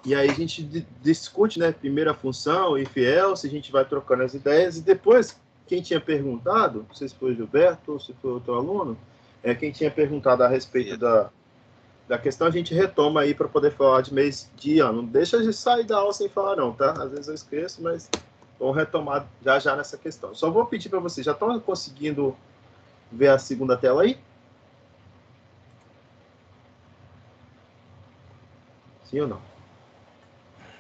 E aí a gente discute, né, primeiro a função, if else, a gente vai trocando as ideias, e depois, quem tinha perguntado, não sei se foi o Gilberto ou se foi outro aluno, quem tinha perguntado a respeito da questão, a gente retoma aí para poder falar de mês de ano. Não deixa de sair da aula sem falar não, tá? Às vezes eu esqueço, mas vamos retomar já nessa questão. Só vou pedir para vocês, já estão conseguindo ver a segunda tela aí? Sim ou não?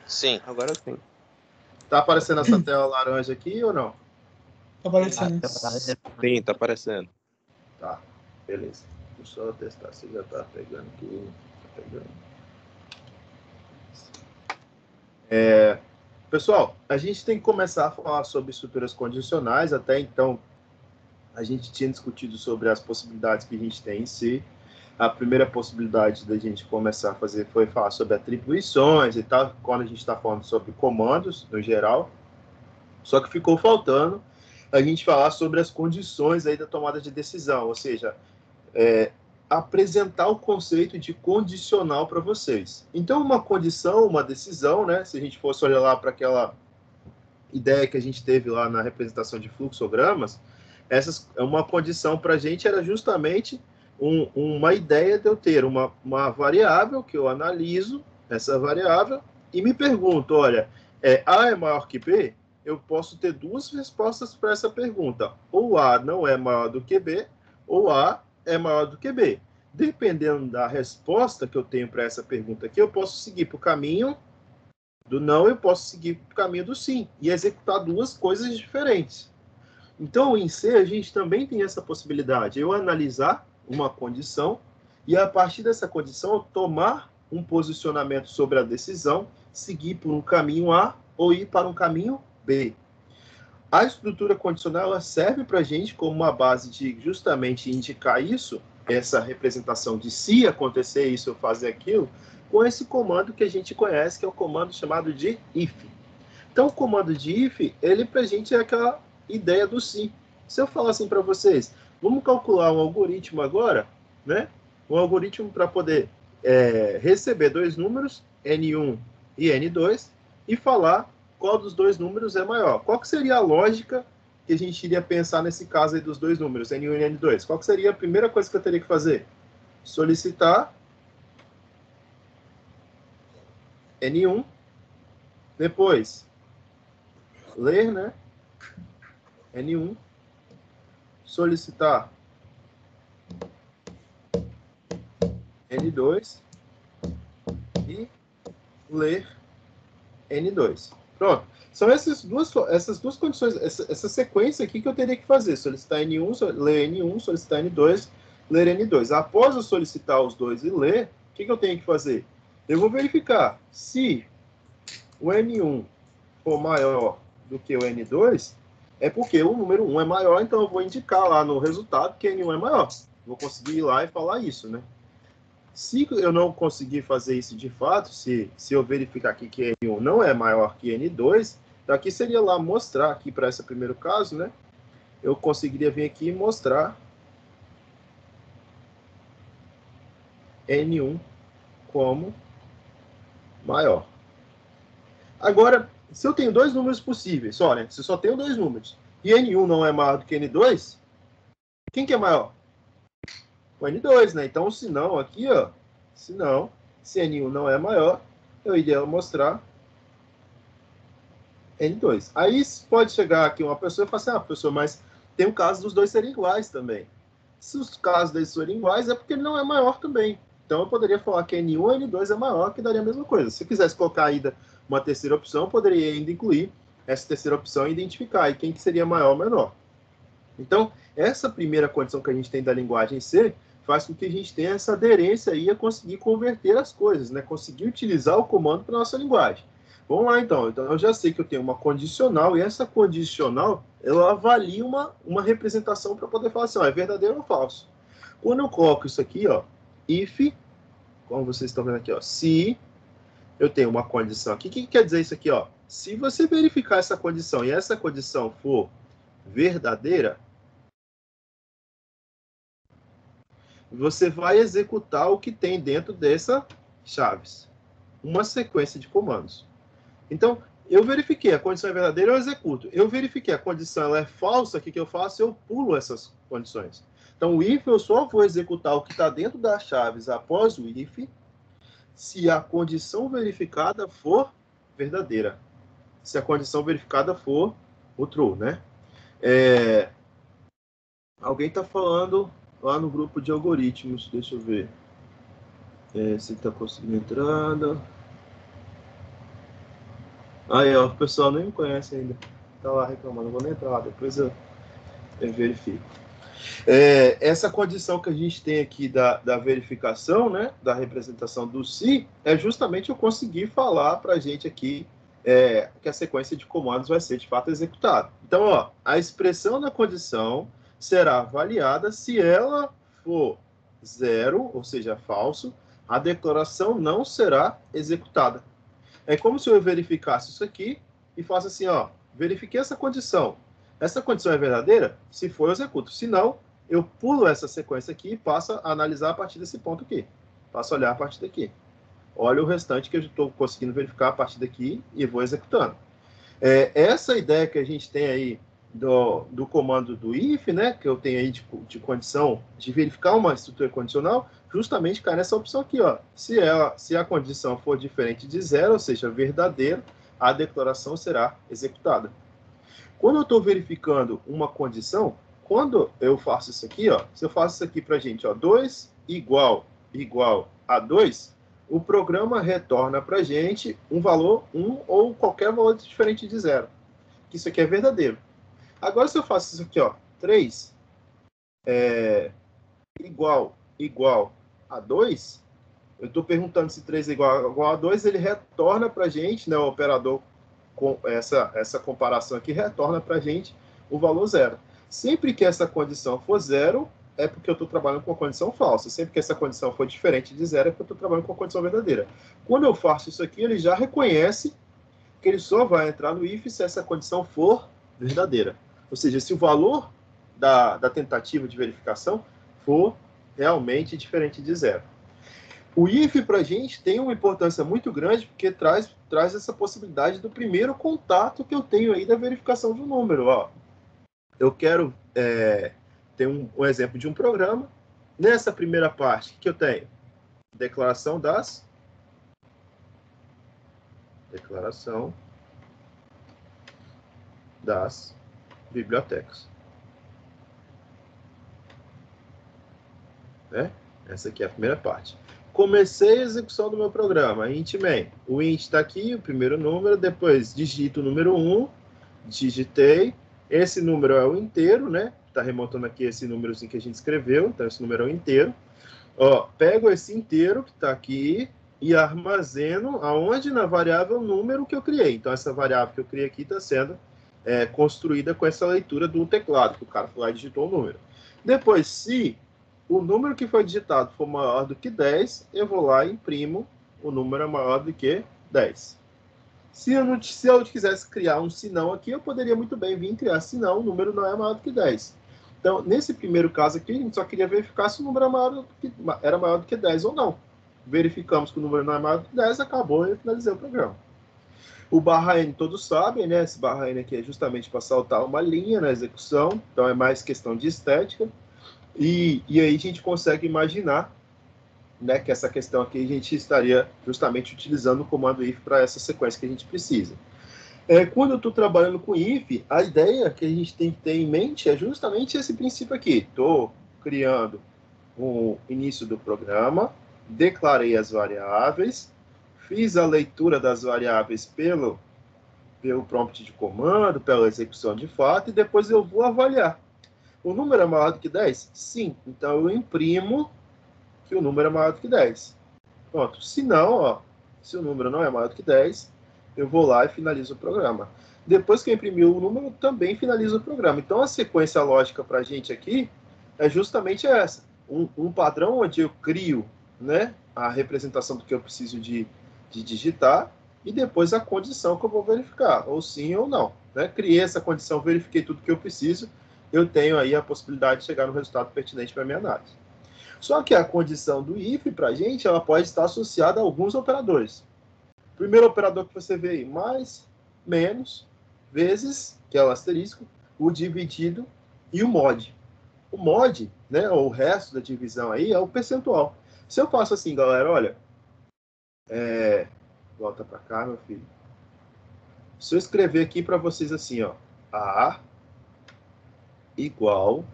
Sim. Agora sim. Tá aparecendo essa tela laranja aqui ou não? Tá aparecendo. Sim, tá aparecendo. Tá, beleza. Deixa eu só testar se já tá pegando aqui. Tá pegando. Pessoal, a gente tem que começar a falar sobre estruturas condicionais. Até então, a gente tinha discutido sobre as possibilidades que a gente tem em si. A primeira possibilidade da gente começar a fazer foi falar sobre atribuições e tal, quando a gente está falando sobre comandos, no geral. Só que ficou faltando a gente falar sobre as condições aí da tomada de decisão, ou seja, apresentar o conceito de condicional para vocês. Então, uma condição, uma decisão, né? Se a gente fosse olhar lá para aquela ideia que a gente teve lá na representação de fluxogramas, uma condição para a gente era justamente uma ideia de eu ter uma variável que eu analiso, essa variável, e me pergunto, olha, A é maior que B? Eu posso ter duas respostas para essa pergunta. Ou A não é maior do que B, ou A é maior do que B. Dependendo da resposta que eu tenho para essa pergunta aqui, eu posso seguir para o caminho do não, eu posso seguir para o caminho do sim, e executar duas coisas diferentes. Então, em C, a gente também tem essa possibilidade, eu analisar uma condição, e a partir dessa condição, eu tomar um posicionamento sobre a decisão, seguir por um caminho A ou ir para um caminho B. A estrutura condicional ela serve para a gente como uma base de justamente indicar isso, essa representação de se acontecer isso ou fazer aquilo, com esse comando que a gente conhece, que é o comando chamado de if. Então, o comando de if, ele para a gente é aquela ideia do se. Se eu falar assim para vocês, vamos calcular um algoritmo agora, né? Um algoritmo para poder receber dois números, N1 e N2, e falar qual dos dois números é maior. Qual que seria a lógica que a gente iria pensar nesse caso aí dos dois números, N1 e N2? Qual que seria a primeira coisa que eu teria que fazer? Solicitar N1, depois ler, né? N1, solicitar N2 e ler N2. Pronto. São essas duas condições, essa sequência aqui que eu teria que fazer. Solicitar N1, ler N1, solicitar N2, ler N2. Após eu solicitar os dois e ler, o que eu tenho que fazer? Eu vou verificar se o N1 for maior do que o N2, é porque o número 1 é maior, então eu vou indicar lá no resultado que N1 é maior. Vou conseguir ir lá e falar isso, né? Se eu não conseguir fazer isso de fato, se eu verificar aqui que N1 não é maior que N2, daqui seria lá mostrar aqui para esse primeiro caso, né? Eu conseguiria vir aqui e mostrar N1 como maior. Agora, se eu tenho dois números possíveis, só, né? Se eu só tenho dois números, e N1 não é maior do que N2, quem que é maior? O N2, né? Então, se não, aqui, ó, se N1 não é maior, eu iria mostrar N2. Aí pode chegar aqui uma pessoa e falar assim, professor, mas tem o caso dos dois serem iguais também. Se os casos deles forem iguais, é porque ele não é maior também. Então, eu poderia falar que N1 e N2 é maior, que daria a mesma coisa. Se eu quisesse colocar ainda uma terceira opção, eu poderia ainda incluir essa terceira opção e identificar aí quem que seria maior ou menor. Então, essa primeira condição que a gente tem da linguagem C faz com que a gente tenha essa aderência aí a conseguir converter as coisas, né? Conseguir utilizar o comando para a nossa linguagem. Vamos lá, então. Então, eu já sei que eu tenho uma condicional, e essa condicional, ela avalia uma representação para poder falar assim, ó, é verdadeiro ou falso. Quando eu coloco isso aqui, ó, if, como vocês estão vendo aqui, ó, se eu tenho uma condição aqui, o que quer dizer isso aqui, ó? Se você verificar essa condição e essa condição for verdadeira, você vai executar o que tem dentro dessa chaves. uma sequência de comandos. Então, eu verifiquei, a condição é verdadeira, eu executo. Eu verifiquei, a condição ela é falsa, o que eu faço? Eu pulo essas condições. Então, o if, eu só vou executar o que está dentro das chaves após o if, se a condição verificada for verdadeira. Se a condição verificada for o true, né? Alguém está falando lá no grupo de algoritmos, deixa eu ver. Se está conseguindo entrada. Aí, ó, o pessoal nem me conhece ainda. Tá lá reclamando, não vou nem entrar lá, depois eu verifico. Essa condição que a gente tem aqui da verificação, né, da representação do se, é justamente eu conseguir falar para a gente aqui que a sequência de comandos vai ser de fato executada. Então, ó, a expressão da condição será avaliada se ela for zero, ou seja, falso, a declaração não será executada. É como se eu verificasse isso aqui e faça assim, ó, verifiquei essa condição. Essa condição é verdadeira? Se for, eu executo. Se não, eu pulo essa sequência aqui e passo a analisar a partir desse ponto aqui. Passo a olhar a partir daqui. Olha o restante que eu estou conseguindo verificar a partir daqui e vou executando. Essa ideia que a gente tem aí do comando do if, né, que eu tenho aí de condição, de verificar uma estrutura condicional, justamente cai nessa opção aqui, ó. Se a condição for diferente de zero, ou seja, verdadeiro, a declaração será executada. Quando eu estou verificando uma condição, quando eu faço isso aqui, ó, se eu faço isso aqui para a gente, ó, 2 igual a 2, o programa retorna para a gente um valor 1 ou qualquer valor diferente de zero. Que isso aqui é verdadeiro. Agora, se eu faço isso aqui, ó, 3 igual a 2, eu estou perguntando se 3 é igual a 2, ele retorna para a gente, né, o operador com essa comparação aqui retorna para a gente o valor zero. Sempre que essa condição for zero, é porque eu estou trabalhando com a condição falsa. Sempre que essa condição for diferente de zero, é porque eu estou trabalhando com a condição verdadeira. Quando eu faço isso aqui, ele já reconhece que ele só vai entrar no if se essa condição for verdadeira. Ou seja, se o valor da tentativa de verificação for realmente diferente de zero. O if para a gente tem uma importância muito grande porque traz essa possibilidade do primeiro contato que eu tenho aí da verificação de um número. Ó. Eu quero ter um exemplo de um programa. Nessa primeira parte, o que eu tenho? Declaração das bibliotecas. Essa aqui é a primeira parte. Comecei a execução do meu programa, int main. O int está aqui, o primeiro número, depois digito o número 1, digitei. Esse número é o inteiro, né? Está remontando aqui esse númerozinho que a gente escreveu, então esse número é o inteiro. Ó, pego esse inteiro que está aqui e armazeno aonde? Na variável número que eu criei. Então, essa variável que eu criei aqui está sendo construída com essa leitura do teclado, que o cara foi lá e digitou o número. Depois, se o número que foi digitado for maior do que 10, eu vou lá e imprimo o número maior do que 10. Se eu quisesse criar um senão aqui, eu poderia muito bem vir criar senão o número não é maior do que 10. Então, nesse primeiro caso aqui, a gente só queria verificar se o número era maior do que 10 ou não. Verificamos que o número não é maior do que 10, acabou e eu finalizei o programa. O /n todos sabem, né? Esse /n aqui é justamente para saltar uma linha na execução, então é mais questão de estética. E aí a gente consegue imaginar, né, que essa questão aqui a gente estaria justamente utilizando o comando if para essa sequência que a gente precisa. Quando eu estou trabalhando com if, a ideia que a gente tem que ter em mente é justamente esse princípio aqui. Estou criando o início do programa, declarei as variáveis, fiz a leitura das variáveis pelo prompt de comando, pela execução de fato, e depois eu vou avaliar. O número é maior do que 10? Sim. Então, eu imprimo que o número é maior do que 10. Pronto. Se não, ó, se o número não é maior do que 10, eu vou lá e finalizo o programa. Depois que eu imprimir o número, eu também finalizo o programa. Então, a sequência lógica para a gente aqui é justamente essa. Um padrão onde eu crio, né, a representação do que eu preciso de digitar e depois a condição que eu vou verificar, ou sim ou não. Né? Criei essa condição, verifiquei tudo que eu preciso, eu tenho aí a possibilidade de chegar no resultado pertinente para a minha análise. Só que a condição do if, para a gente, ela pode estar associada a alguns operadores. Primeiro operador que você vê aí, mais, menos, vezes, que é o asterisco, o dividido e o mod. O mod, né, ou o resto da divisão aí, é o percentual. Se eu faço assim, galera, olha, volta para cá, meu filho. Se eu escrever aqui para vocês assim, ó, A igual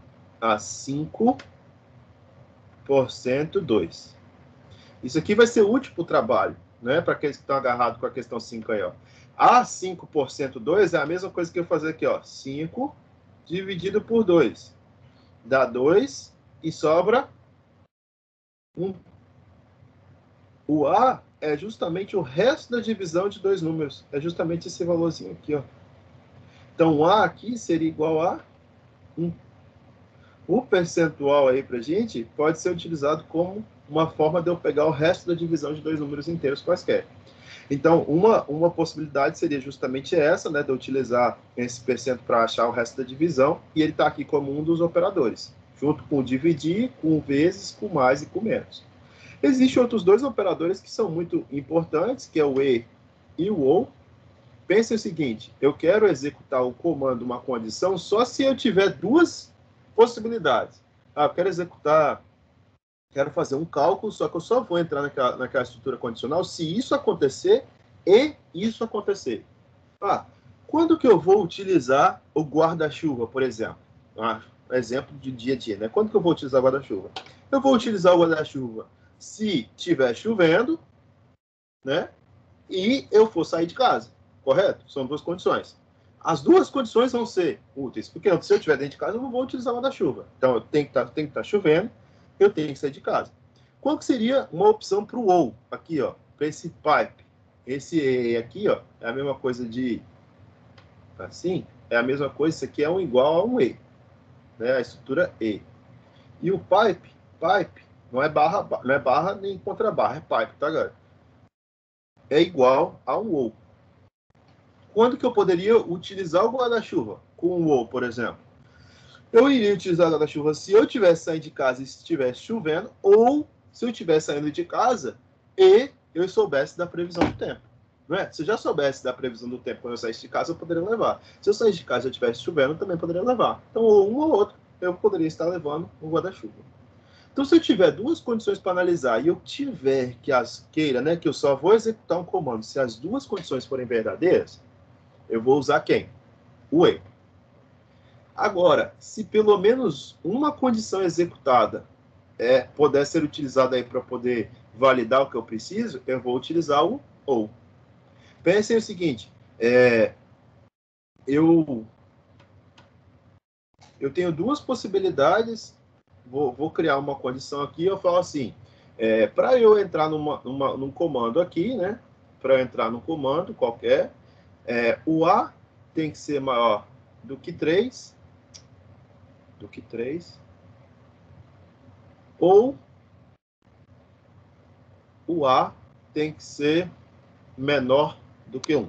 a 5% 2. Isso aqui vai ser útil para o trabalho, né? Para aqueles que estão agarrados com a questão 5 aí, ó. A 5% 2 é a mesma coisa que eu fazer aqui, ó. 5 dividido por 2. Dá 2 e sobra 1. O A é justamente o resto da divisão de dois números. É justamente esse valorzinho aqui, ó. Então, o A aqui seria igual a 1. O percentual aí pra gente pode ser utilizado como uma forma de eu pegar o resto da divisão de dois números inteiros quaisquer. Então, uma possibilidade seria justamente essa, né, de eu utilizar esse percento para achar o resto da divisão, e ele está aqui como um dos operadores, junto com o dividir, com o vezes, com mais e com menos. Existem outros dois operadores que são muito importantes, que é o E e o OU. Pense o seguinte, eu quero executar o comando, uma condição, só se eu tiver duas possibilidades. Eu quero executar, quero fazer um cálculo, só que eu só vou entrar naquela estrutura condicional se isso acontecer e isso acontecer. Quando que eu vou utilizar o guarda-chuva, por exemplo? Exemplo de dia a dia, né? Quando que eu vou utilizar o guarda-chuva? Eu vou utilizar o guarda-chuva se estiver chovendo, né? E eu for sair de casa, correto? São duas condições. As duas condições vão ser úteis, porque se eu estiver dentro de casa, eu não vou utilizar o guarda-chuva. Então, eu tenho que estar chovendo, eu tenho que sair de casa. Qual que seria uma opção para o OU? Aqui, ó, para esse pipe. Esse E aqui, ó, é a mesma coisa de... Assim, é a mesma coisa, isso aqui é um igual a um E. Né, a estrutura E. E o pipe não é barra nem contrabarra, é pipe, tá, galera? É igual a um OU. Quando que eu poderia utilizar o guarda-chuva com o OU, por exemplo? Eu iria utilizar o guarda-chuva se eu estivesse saindo de casa e estivesse chovendo, ou se eu estivesse saindo de casa e eu soubesse da previsão do tempo. Não é? Se eu já soubesse da previsão do tempo quando eu saísse de casa, eu poderia levar. Se eu saísse de casa e estivesse chovendo, eu também poderia levar. Então, ou um ou outro, eu poderia estar levando o guarda-chuva. Então, se eu tiver duas condições para analisar e eu tiver que né, que eu só vou executar um comando se as duas condições forem verdadeiras, eu vou usar quem? O E. Agora, se pelo menos uma condição executada puder ser utilizada aí para poder validar o que eu preciso, eu vou utilizar o OU. Pensem o seguinte, eu tenho duas possibilidades, vou criar uma condição aqui, eu falo assim, para eu entrar num comando aqui, né, para eu entrar num comando qualquer, o A tem que ser maior do que 3, ou o A tem que ser menor do que 1.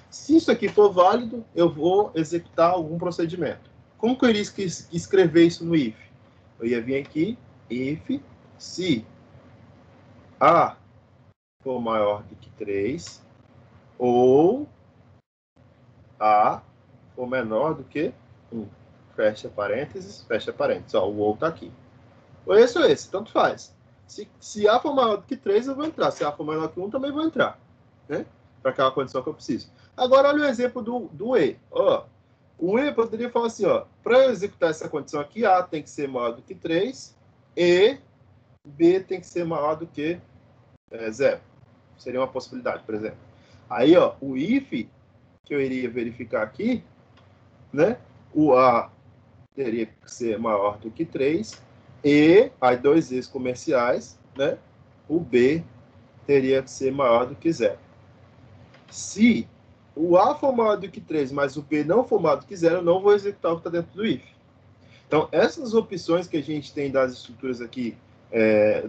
Se isso aqui for válido, eu vou executar algum procedimento. Como que eu iria escrever isso no if? Eu ia vir aqui, if, se A for maior do que 3, ou A for menor do que 1. Fecha parênteses, fecha parênteses. Ó, o ou está aqui. Ou esse, tanto faz. Se A for maior do que 3, eu vou entrar. Se A for menor que 1, também vou entrar. Né? Para aquela condição que eu preciso. Agora, olha o exemplo do E. Ó, o E poderia falar assim, ó, para eu executar essa condição aqui, A tem que ser maior do que 3 e B tem que ser maior do que 0. Seria uma possibilidade, por exemplo. Aí, ó, o if que eu iria verificar aqui, né? O A teria que ser maior do que 3 e as dois E's comerciais, né? O B teria que ser maior do que 0. Se o A for maior do que 3, mas o B não for maior do que 0, eu não vou executar o que está dentro do if. Então, essas opções que a gente tem das estruturas aqui,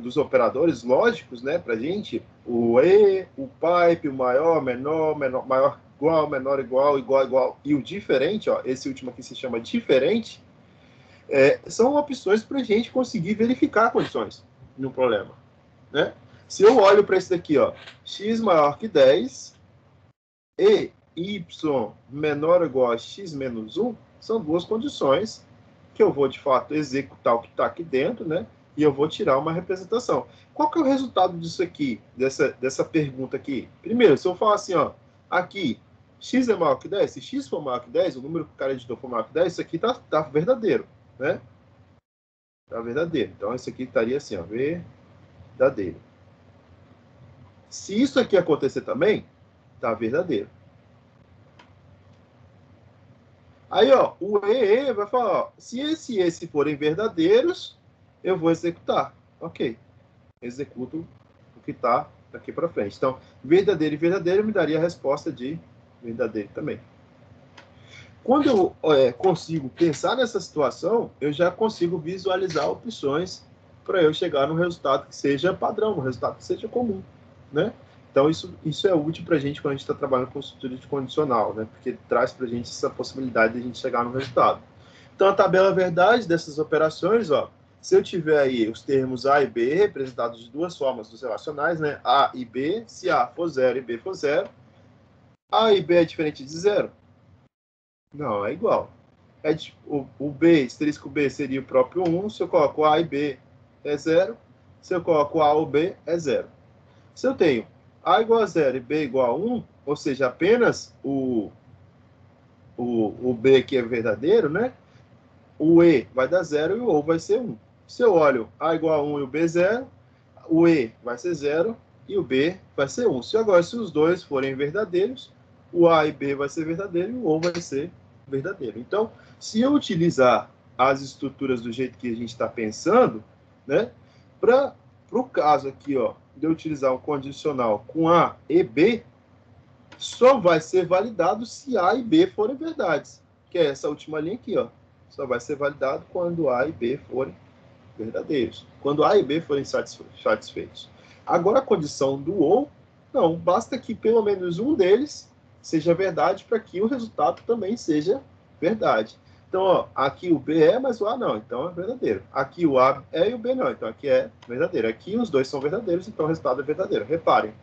dos operadores lógicos, né, para a gente, o E, o pipe, o maior, menor, maior, igual, menor, igual, igual, e o diferente, ó, esse último aqui se chama diferente, são opções para a gente conseguir verificar condições no problema, né? Se eu olho para esse daqui, ó, x maior que 10 e y menor ou igual a x menos 1, são duas condições que eu vou, de fato, executar o que está aqui dentro, né? E eu vou tirar uma representação. Qual que é o resultado disso aqui, dessa pergunta aqui? Primeiro, se eu falar assim, ó, aqui, x é maior que 10, se x for maior que 10, o número que o cara editou for maior que 10, isso aqui tá verdadeiro, né? Tá verdadeiro. Então, isso aqui estaria assim, ó, verdadeiro. Se isso aqui acontecer também, tá verdadeiro. Aí, ó, o EE vai falar, ó, se esse e esse forem verdadeiros, eu vou executar. Ok. Executo o que está daqui para frente. Então, verdadeiro e verdadeiro me daria a resposta de verdadeiro também. Quando eu consigo pensar nessa situação, eu já consigo visualizar opções para eu chegar num resultado que seja padrão, um resultado que seja comum, né? Então, isso é útil para a gente quando a gente está trabalhando com estrutura de condicional, né? Porque traz para a gente essa possibilidade de a gente chegar no resultado. Então, a tabela verdade dessas operações, ó, se eu tiver aí os termos A e B representados de duas formas dos relacionais, né? A e B, se A for 0 e B for 0, A e B é diferente de 0? Não, é igual. O B, asterisco B, seria o próprio 1. Se eu coloco A e B, é 0. Se eu coloco A ou B, é 0. Se eu tenho A igual a 0 e B igual a 1, ou seja, apenas o B que é verdadeiro, né? O E vai dar 0 e o O vai ser 1. Se eu olho A igual a 1 e o B 0, o E vai ser 0 e o B vai ser 1. Se os dois forem verdadeiros, o A e B vai ser verdadeiro e o O vai ser verdadeiro. Então, se eu utilizar as estruturas do jeito que a gente está pensando, né, para o caso aqui, ó, de eu utilizar um condicional com A e B, só vai ser validado se A e B forem verdades, que é essa última linha aqui, ó. Só vai ser validado quando A e B forem verdadeiros. Quando A e B forem satisfeitos. Agora, a condição do OU, não. Basta que pelo menos um deles seja verdade para que o resultado também seja verdade. Então, ó, aqui o B é, mas o A não. Então, é verdadeiro. Aqui o A é e o B não. Então, aqui é verdadeiro. Aqui os dois são verdadeiros, então o resultado é verdadeiro. Reparem,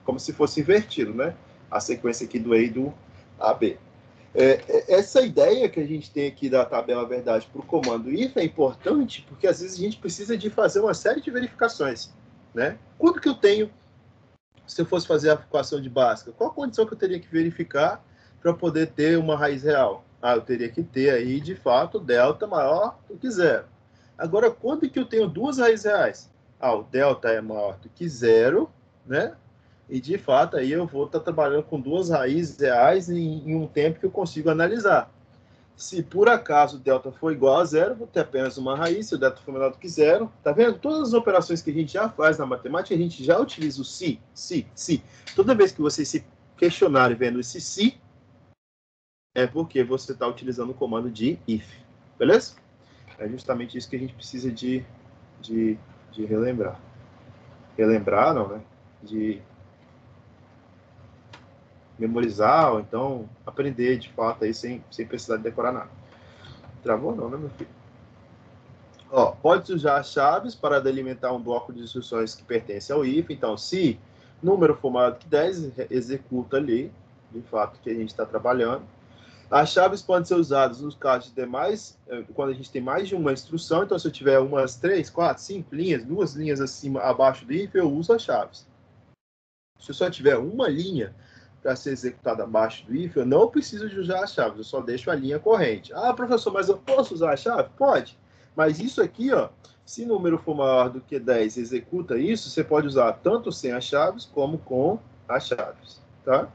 como se fosse invertido, né? A sequência aqui do E e do AB. Essa ideia que a gente tem aqui da tabela verdade para o comando if é importante porque às vezes a gente precisa de fazer uma série de verificações, né? Quando que eu tenho, se eu fosse fazer a equação de Bhaskara, qual a condição que eu teria que verificar para poder ter uma raiz real? Eu teria que ter aí, de fato, delta maior do que 0. Agora, quando que eu tenho duas raízes reais? O delta é maior do que 0, né? E, de fato, aí eu vou estar trabalhando com duas raízes reais em um tempo que eu consigo analisar. Se, por acaso, o delta for igual a 0, vou ter apenas uma raiz. Se o delta for menor do que 0, tá vendo? Todas as operações que a gente já faz na matemática, a gente já utiliza o se. Toda vez que vocês se questionarem vendo esse se, é porque você está utilizando o comando de if. Beleza? É justamente isso que a gente precisa de relembrar. Relembrar, não, né? De memorizar, ou então aprender, de fato, aí sem precisar de decorar nada. Travou não, né, meu filho? Ó, pode usar as chaves para delimitar um bloco de instruções que pertence ao if. Então, se número for maior do que 10, executa ali, de fato, que a gente está trabalhando. As chaves podem ser usadas nos casos de demais, quando a gente tem mais de uma instrução. Então, se eu tiver umas 3, 4, 5 linhas, 2 linhas acima, abaixo do if, eu uso as chaves. Se eu só tiver uma linha para ser executada abaixo do if, eu não preciso de usar as chaves, eu só deixo a linha corrente. Professor, mas eu posso usar a chave? Pode. Mas isso aqui, ó, se o número for maior do que 10, executa isso, você pode usar tanto sem as chaves como com as chaves, tá?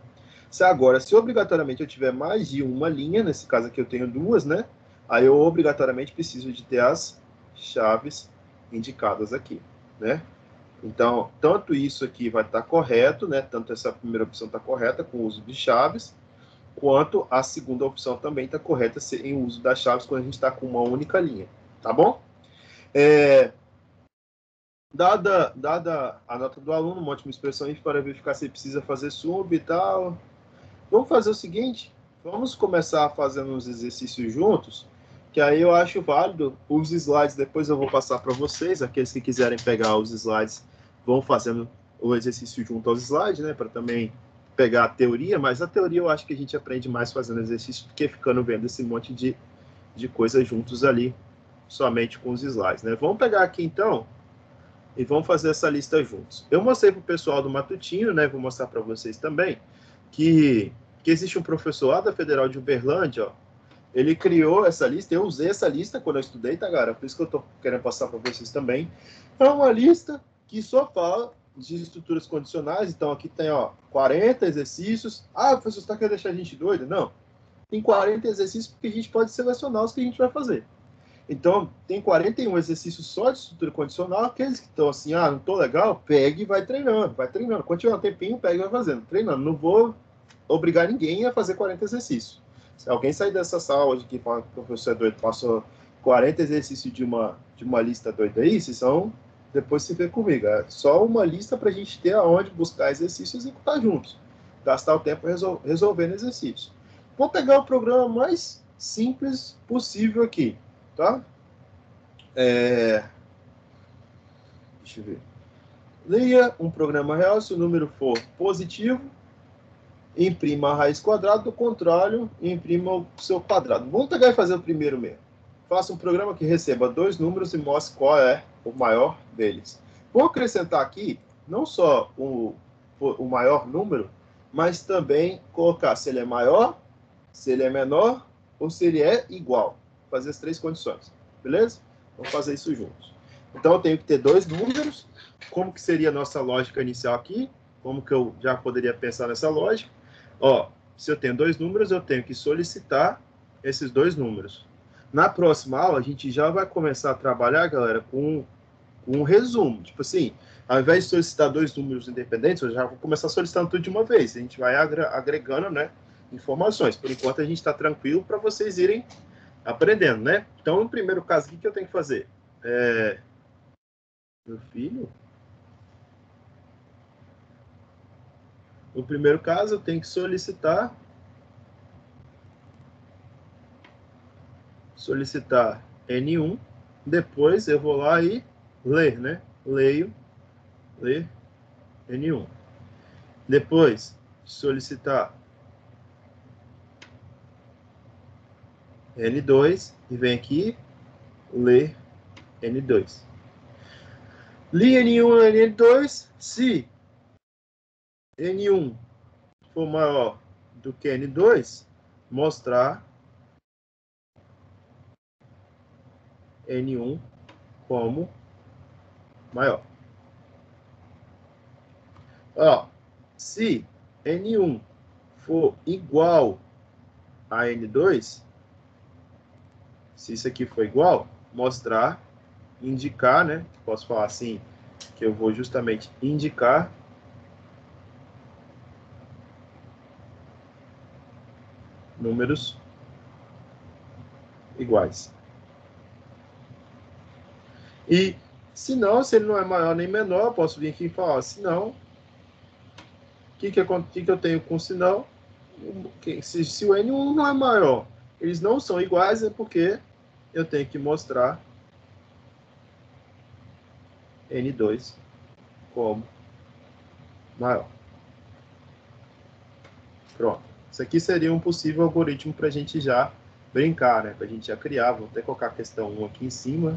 Se obrigatoriamente eu tiver mais de uma linha, nesse caso aqui eu tenho duas, né? Aí eu obrigatoriamente preciso de ter as chaves indicadas aqui, né? Então, tanto isso aqui vai estar correto, né? Tanto essa primeira opção está correta com o uso de chaves, quanto a segunda opção também está correta em uso das chaves quando a gente está com uma única linha, tá bom? Dada a nota do aluno, uma ótima expressão if para verificar se precisa fazer sub e tal. Vamos fazer o seguinte, vamos começar fazendo uns exercícios juntos, que aí eu acho válido. Os slides depois eu vou passar para vocês, aqueles que quiserem pegar os slides vão fazendo o exercício junto aos slides, né, para também pegar a teoria, mas a teoria eu acho que a gente aprende mais fazendo exercício do que ficando vendo esse monte de coisas juntos ali, somente com os slides, né? Vamos pegar aqui, então, e vamos fazer essa lista juntos. Eu mostrei para o pessoal do Matutino, né, vou mostrar para vocês também, que existe um professor lá da Federal de Uberlândia, ó, ele criou essa lista, eu usei essa lista quando eu estudei, tá, galera? Por isso que eu tô querendo passar para vocês também. É uma lista que só fala de estruturas condicionais, então aqui tem, ó, 40 exercícios. Ah, professor, você tá querendo deixar a gente doido? Não. Tem 40 exercícios porque a gente pode selecionar os que a gente vai fazer. Então, tem 41 exercícios só de estrutura condicional. Aqueles que estão assim, ah, não tô legal, pega e vai treinando, vai treinando. Quando tiver um tempinho, pega e vai fazendo, treinando. Não vou obrigar ninguém a fazer 40 exercícios. Se alguém sair dessa sala hoje que fala que o professor é doido, passou 40 exercícios de uma lista doida aí, vocês são, depois se vê comigo. É só uma lista para a gente ter aonde buscar exercícios e executar juntos. Gastar o tempo resolvendo exercícios. Vou pegar o programa mais simples possível aqui, tá? Deixa eu ver. Leia um programa real se o número for positivo, imprima a raiz quadrada do contrário e imprima o seu quadrado. Vamos pegar e fazer o primeiro mesmo. Faça um programa que receba 2 números e mostre qual é o maior deles. Vou acrescentar aqui não só o maior número, mas também colocar se ele é maior, se ele é menor ou se ele é igual. Fazer as 3 condições. Beleza? Vamos fazer isso juntos. Então, eu tenho que ter 2 números. Como que seria a nossa lógica inicial aqui? Como que eu já poderia pensar nessa lógica? Ó, se eu tenho 2 números, eu tenho que solicitar esses 2 números. Na próxima aula, a gente já vai começar a trabalhar, galera, com um resumo. Tipo assim, ao invés de solicitar 2 números independentes, eu já vou começar solicitando tudo de uma vez. A gente vai agregando, né, informações. Por enquanto, a gente está tranquilo para vocês irem aprendendo, né? Então, no primeiro caso, o que eu tenho que fazer? Meu filho? No primeiro caso, eu tenho que solicitar N1, depois eu vou lá e ler, né? Ler N1. Depois, solicitar N2 e vem aqui ler N2. Li N1 e N2, se N1 for maior do que N2, mostrar N1 como maior. Ó, se N1 for igual a N2, se isso aqui for igual, mostrar, indicar, né? Posso falar assim, que eu vou justamente indicar números iguais. E se não, se ele não é maior nem menor, eu posso vir aqui e falar, se não, o que eu tenho com se não? Se o N1 não é maior, eles não são iguais, é porque eu tenho que mostrar N2 como maior. Pronto. Isso aqui seria um possível algoritmo para a gente já brincar, né? Para a gente já criar. Vou até colocar a questão 1 aqui em cima.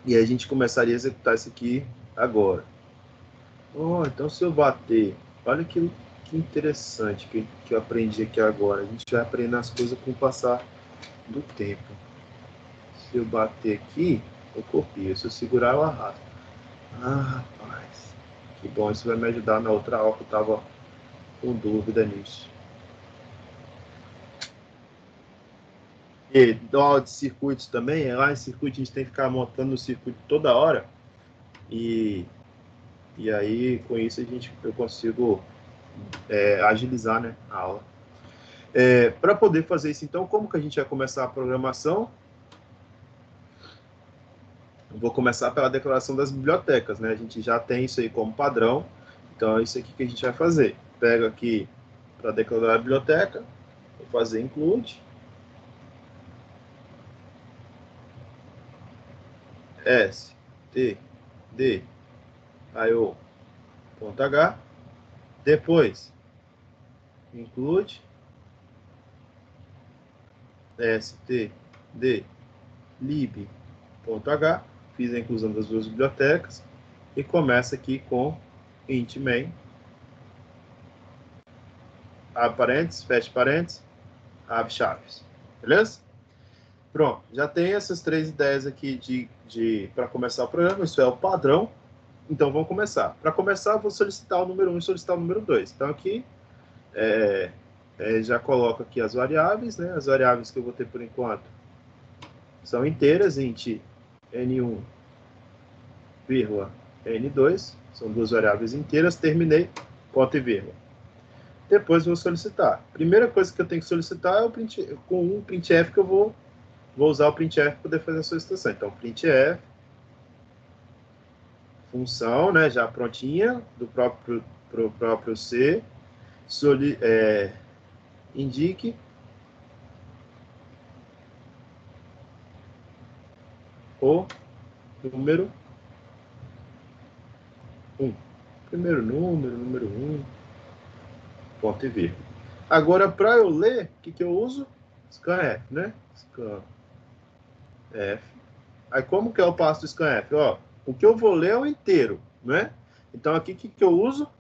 E a gente começaria a executar isso aqui agora. Oh, então se eu bater... Olha que interessante que eu aprendi aqui agora. A gente vai aprender as coisas com o passar do tempo. Se eu bater aqui, eu copio. Se eu segurar, eu arrasto. Ah, rapaz. Que bom, isso vai me ajudar na outra aula que eu estava com dúvida nisso. E dou aula de circuitos também. Lá em circuito a gente tem que ficar montando o circuito toda hora. E aí, com isso, eu consigo agilizar, né, a aula. Para poder fazer isso, então, como que a gente vai começar a programação? Eu vou começar pela declaração das bibliotecas, né? A gente já tem isso aí como padrão. Então, é isso aqui que a gente vai fazer. Pego aqui para declarar a biblioteca, vou fazer include. S. T, D, IO, ponto H. Depois, include ST, D, lib, ponto H. Fiz a inclusão das duas bibliotecas. E começa aqui com int main, abre parênteses, fecha parênteses, abre chaves. Beleza? Pronto, já tem essas três ideias aqui para começar o programa. Isso é o padrão. Então, vamos começar. Para começar, eu vou solicitar o número 1 e solicitar o número 2. Então, aqui, já coloco aqui as variáveis, né? As variáveis que eu vou ter por enquanto são inteiras, int n1, vírgula, n2. São duas variáveis inteiras. Terminei, ponto e vírgula. Depois, vou solicitar. Primeira coisa que eu tenho que solicitar é o print, com um printf que eu vou usar o printf para poder fazer a solicitação. Então, printf, função, né, já prontinha, pro próprio C, indique o número 1. Primeiro número 1, ponto e vírgula. Agora, para eu ler, o que eu uso? Scanf, né? Scanf. Aí, como que é o passo do scanf? Ó, o que eu vou ler é o inteiro, né? Então, aqui, o que eu uso?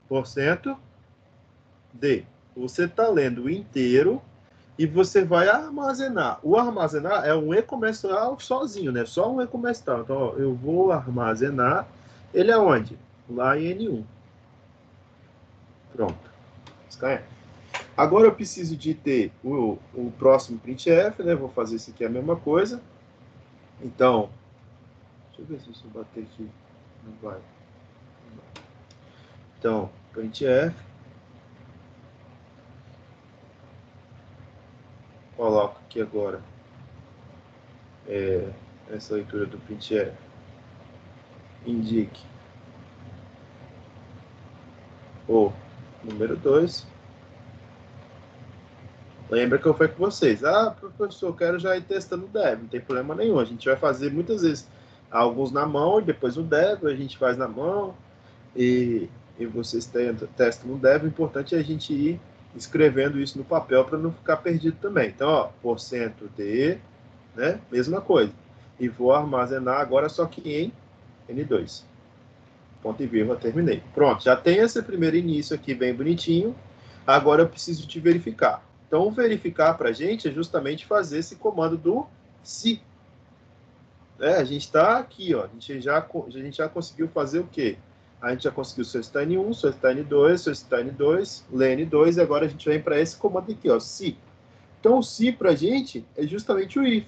%D. Você está lendo o inteiro e você vai armazenar. O armazenar é um e-comestral sozinho, né? Só um e-comestral. Então, ó, eu vou armazenar. Ele é onde? Lá em N1. Pronto. Agora eu preciso de ter o próximo printf, né? Vou fazer isso aqui a mesma coisa. Então, deixa eu ver se eu bater aqui. Não vai. Então, printf. Coloco aqui agora essa leitura do printf. Indique o número 2. Lembra que eu falei com vocês. Ah, professor, eu quero já ir testando o dev. Não tem problema nenhum. A gente vai fazer muitas vezes alguns na mão e depois o dev. A gente faz na mão e vocês testam no dev. O importante é a gente ir escrevendo isso no papel para não ficar perdido também. Então, ó, %D, né? Mesma coisa. E vou armazenar agora só que em N2. Ponto e vírgula, terminei. Pronto, já tem esse primeiro início aqui bem bonitinho. Agora eu preciso de verificar. Então, o verificar para a gente é justamente fazer esse comando do se. A gente está aqui, ó, a gente já conseguiu fazer o quê? A gente já conseguiu solicitar N1, solicitar N2, solicitar N2, ler N2, e agora a gente vem para esse comando aqui, ó, se. Então, o se para a gente é justamente o if.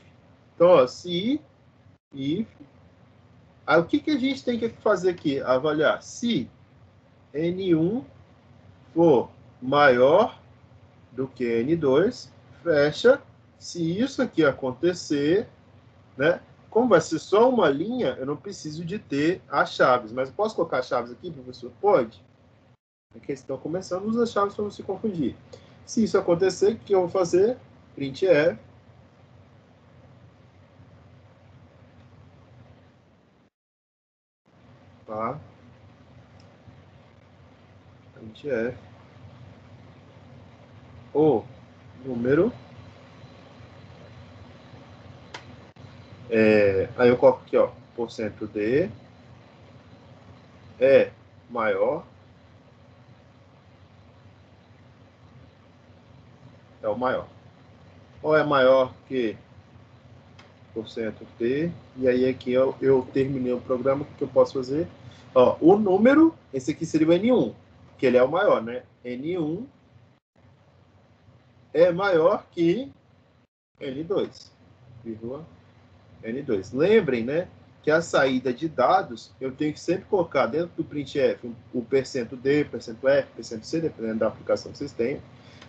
Então, ó, se, if. Aí, o que a gente tem que fazer aqui? Avaliar se N1 for maior do que N2, fecha. Se isso aqui acontecer, né? Como vai ser só uma linha, eu não preciso de ter as chaves. Mas eu posso colocar as chaves aqui, professor? Pode. Aqui estão começando, usa as chaves para não se confundir. Se isso acontecer, o que eu vou fazer? Printf. Tá? Printf. O número. Aí eu coloco aqui, ó, %D é maior, é o maior. Ou é maior que %T, e aí aqui eu terminei o programa, o que eu posso fazer? Ó, o número, esse aqui seria o N1, que ele é o maior, né? N1 é maior que N2, vírgula N2. Lembrem, né, que a saída de dados, eu tenho que sempre colocar dentro do printf o %D, %F, %C, dependendo da aplicação que vocês tenham.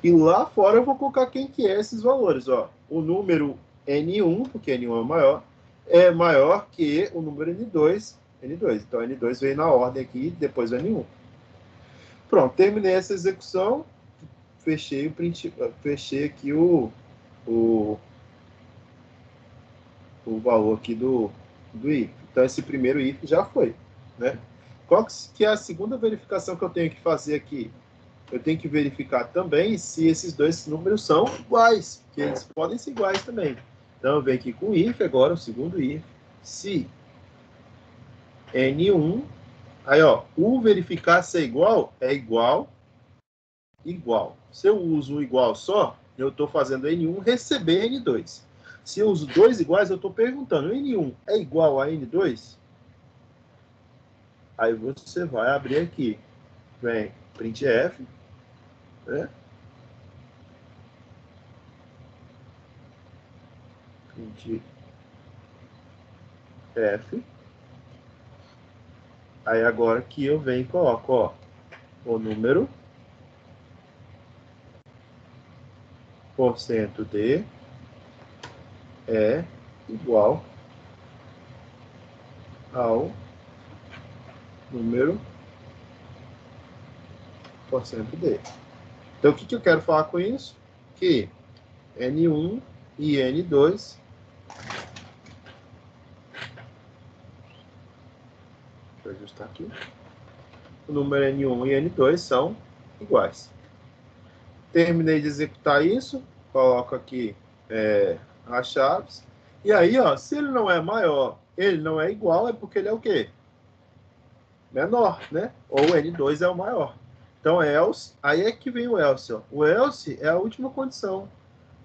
E lá fora eu vou colocar quem que é esses valores. Ó. O número N1, porque N1 é o maior, é maior que o número N2. Então, N2 veio na ordem aqui, depois o N1. Pronto, terminei essa execução. Fechei aqui o valor aqui do if. Então, esse primeiro if já foi, né? Qual que é a segunda verificação que eu tenho que fazer aqui? Eu tenho que verificar também se esses dois números são iguais, que eles podem ser iguais também. Então, eu venho aqui com o if agora, o segundo if, se N1, aí, ó, o verificar se é igual, igual. Se eu uso o igual só, eu estou fazendo N1 receber N2. Se eu uso dois iguais, eu estou perguntando, N1 é igual a N2? Aí você vai abrir aqui, vem printf, né? Printf. Aí agora que eu venho e coloco, ó, o número porcento de é igual ao número porcento de. Então, o que eu quero falar com isso? Que N1 e N2 deixa eu ajustar aqui. O número N1 e N2 são iguais. Terminei de executar isso, coloco aqui as chaves. E aí, ó, se ele não é maior, ele não é igual, é porque ele é o quê? Menor, né? Ou N2 é o maior. Então, else, aí é que vem o else. Ó. O else é a última condição.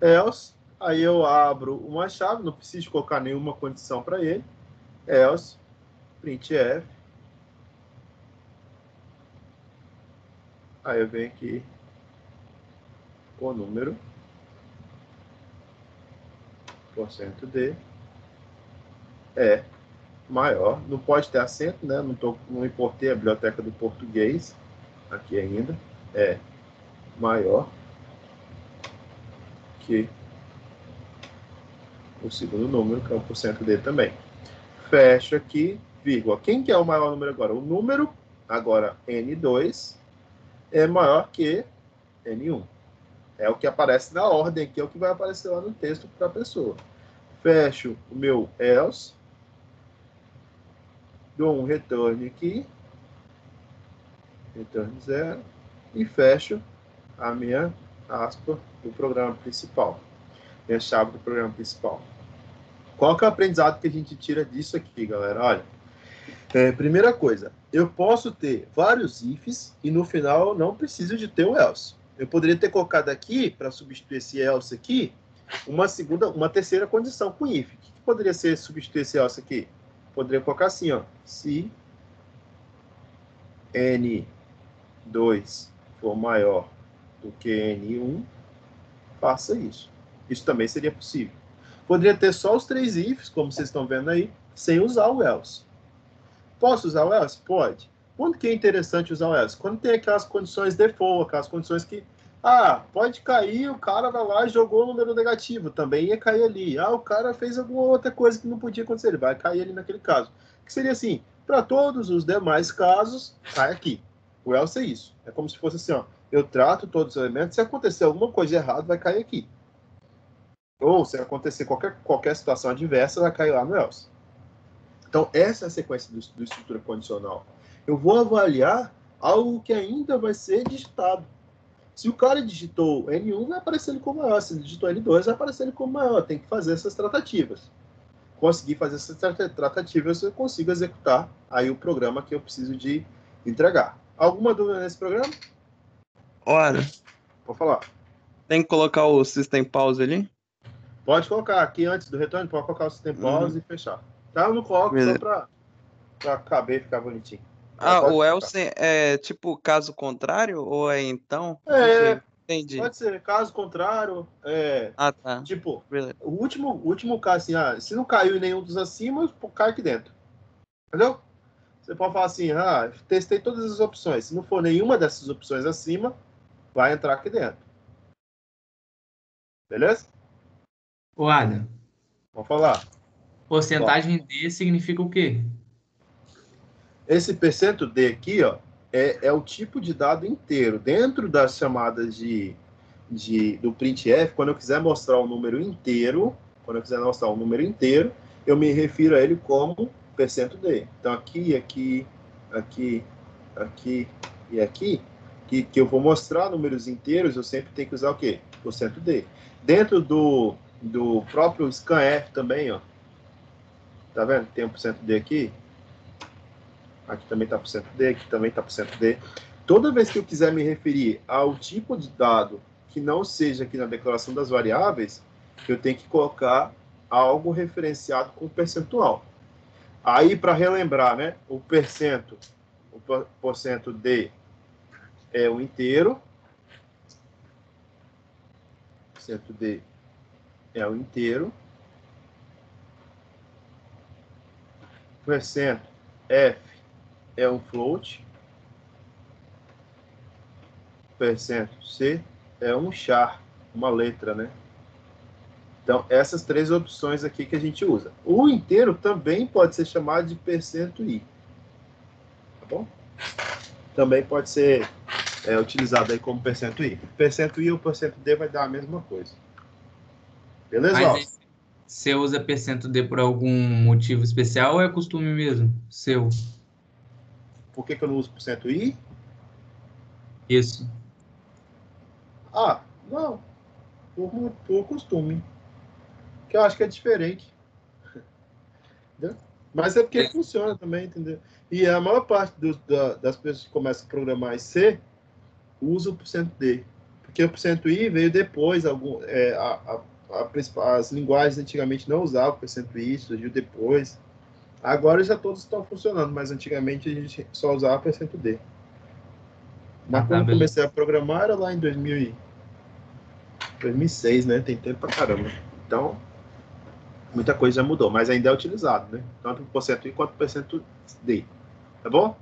Else, aí eu abro uma chave, não preciso colocar nenhuma condição para ele. Else, printf. Aí eu venho aqui o número porcento de é maior. Não pode ter acento, né? Não importei a biblioteca do português aqui ainda. É maior que o segundo número, que é o porcento de também. Fecho aqui, vírgula. Quem que é o maior número agora? O número, agora N2, é maior que N1. É o que aparece na ordem aqui, é o que vai aparecer lá no texto para a pessoa. Fecho o meu else, dou um return aqui, return 0, e fecho a minha aspa do programa principal, minha chave do programa principal. Qual que é o aprendizado que a gente tira disso aqui, galera? Olha, primeira coisa, eu posso ter vários ifs e no final eu não preciso de ter o else. Eu poderia ter colocado aqui, para substituir esse else aqui, uma terceira condição com if. O que poderia ser substituir esse else aqui? Poderia colocar assim, ó, se N2 for maior do que N1, faça isso. Isso também seria possível. Poderia ter só os três ifs, como vocês estão vendo aí, sem usar o else. Posso usar o else? Pode. Quando que é interessante usar o else? Quando tem aquelas condições default, aquelas condições que, pode cair, o cara vai lá e jogou o número negativo, também ia cair ali. O cara fez alguma outra coisa que não podia acontecer, ele vai cair ali naquele caso. Que seria assim, para todos os demais casos, cai aqui. O else é isso. É como se fosse assim, ó, eu trato todos os elementos, se acontecer alguma coisa errada, vai cair aqui. Ou se acontecer qualquer situação adversa, vai cair lá no else. Então, essa é a sequência do estrutura condicional. Eu vou avaliar algo que ainda vai ser digitado. Se o cara digitou N1, vai aparecer ele como maior. Se ele digitou N2, vai aparecer ele como maior. Tem que fazer essas tratativas. Conseguir fazer essas tratativas, eu consigo executar aí o programa que eu preciso de entregar. Alguma dúvida nesse programa? Olha, Vou falar. tem que colocar o System Pause ali? Pode colocar aqui antes do retorno, pode colocar o System Pause e fechar. Tá? Eu não coloco só para caber e ficar bonitinho. O else é tipo caso contrário ou é então? Entendi. Pode ser. Caso contrário, Tá. tipo, Beleza. o último caso, assim, se não caiu em nenhum dos acima, cai aqui dentro. Entendeu? Você pode falar assim, testei todas as opções. Se não for nenhuma dessas opções acima, vai entrar aqui dentro. Beleza? Ô, Adam, Vamos falar. porcentagem D significa o quê? Esse %D aqui, ó, é o tipo de dado inteiro. Dentro das chamadas do printf, quando eu quiser mostrar um número inteiro, eu me refiro a ele como %d. Então, aqui, aqui, aqui, aqui e aqui, que eu vou mostrar números inteiros, eu sempre tenho que usar o quê? %d. Dentro do próprio scanf também, ó. Tá vendo? Tem um %d aqui. Aqui também está %d, aqui também está %d. Toda vez que eu quiser me referir ao tipo de dado que não seja aqui na declaração das variáveis, eu tenho que colocar algo referenciado com percentual. Aí, para relembrar, né? O %d é o inteiro. %d é o inteiro. %f é um float. %c é um char, uma letra, né? Então, essas três opções aqui que a gente usa. O inteiro também pode ser chamado de %i. Tá bom? Também pode ser utilizado aí como %i. %i ou %d vai dar a mesma coisa. Beleza? Mas aí, você usa %d por algum motivo especial ou é costume mesmo? Seu? Por que eu não uso %i? Isso. Ah, não. Por costume. Que eu acho que é diferente. Entendeu? Mas é porque funciona também, entendeu? E a maior parte das pessoas que começam a programar em C usa o %d. Porque o %i veio depois. As linguagens antigamente não usavam o %i, surgiu depois. Agora já todos estão funcionando, mas antigamente a gente só usava o %d. Mas quando eu comecei a programar era lá em 2006, né? Tem tempo pra caramba. Então, muita coisa já mudou, mas ainda é utilizado, né? Tanto o %i quanto o %d. Tá bom?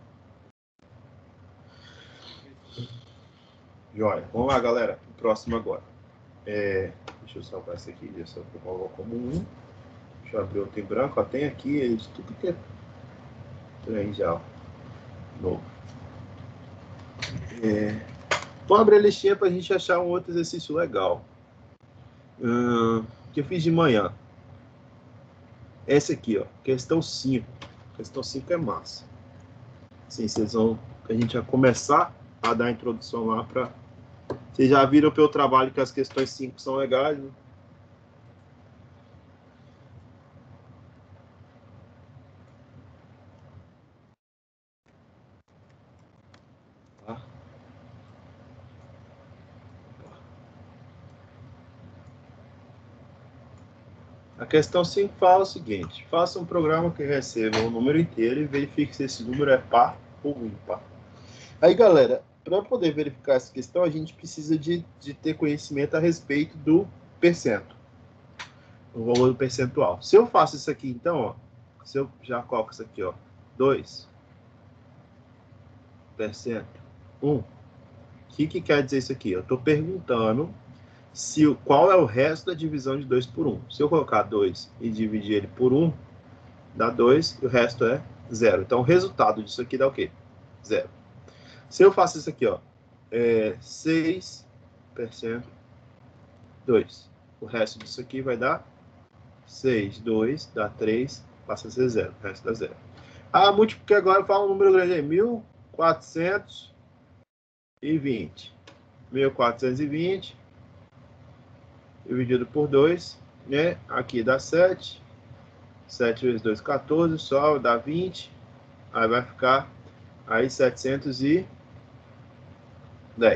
Joia. Vamos lá, galera. O próximo agora. Deixa eu salvar esse aqui. Deixa eu colocar como 1. Deixa eu abrir outro em branco. Ó, tem aqui de tudo que é trem já. Ó. Novo. Vamos abrir a listinha para a gente achar um outro exercício legal. Que eu fiz de manhã. Esse aqui, ó. Questão 5. Questão 5 é massa. Sim, a gente vai começar a dar a introdução lá para... Vocês já viram pelo trabalho que as questões 5 são legais, né? Tá? A questão 5 fala o seguinte: faça um programa que receba um número inteiro e verifique se esse número é par ou ímpar. Aí, galera, para poder verificar essa questão, a gente precisa de ter conhecimento a respeito do percento, o valor do percentual. Se eu faço isso aqui, então, ó, se eu já coloco isso aqui, ó, 2%, 1%, o que quer dizer isso aqui? Eu estou perguntando qual é o resto da divisão de 2 por 1. Se eu colocar 2 e dividir ele por 1, dá 2 e o resto é 0. Então, o resultado disso aqui dá o quê? 0. Se eu faço isso aqui, ó, 6%, 2. O resto disso aqui vai dar 6, 2, dá 3, passa a ser 0. O resto dá 0. Ah, multipliquei agora, fala um número grande aí. 1420. 1420 dividido por 2, né? Aqui dá 7. 7 vezes 2, 14. Só dá 20. Aí vai ficar aí 710.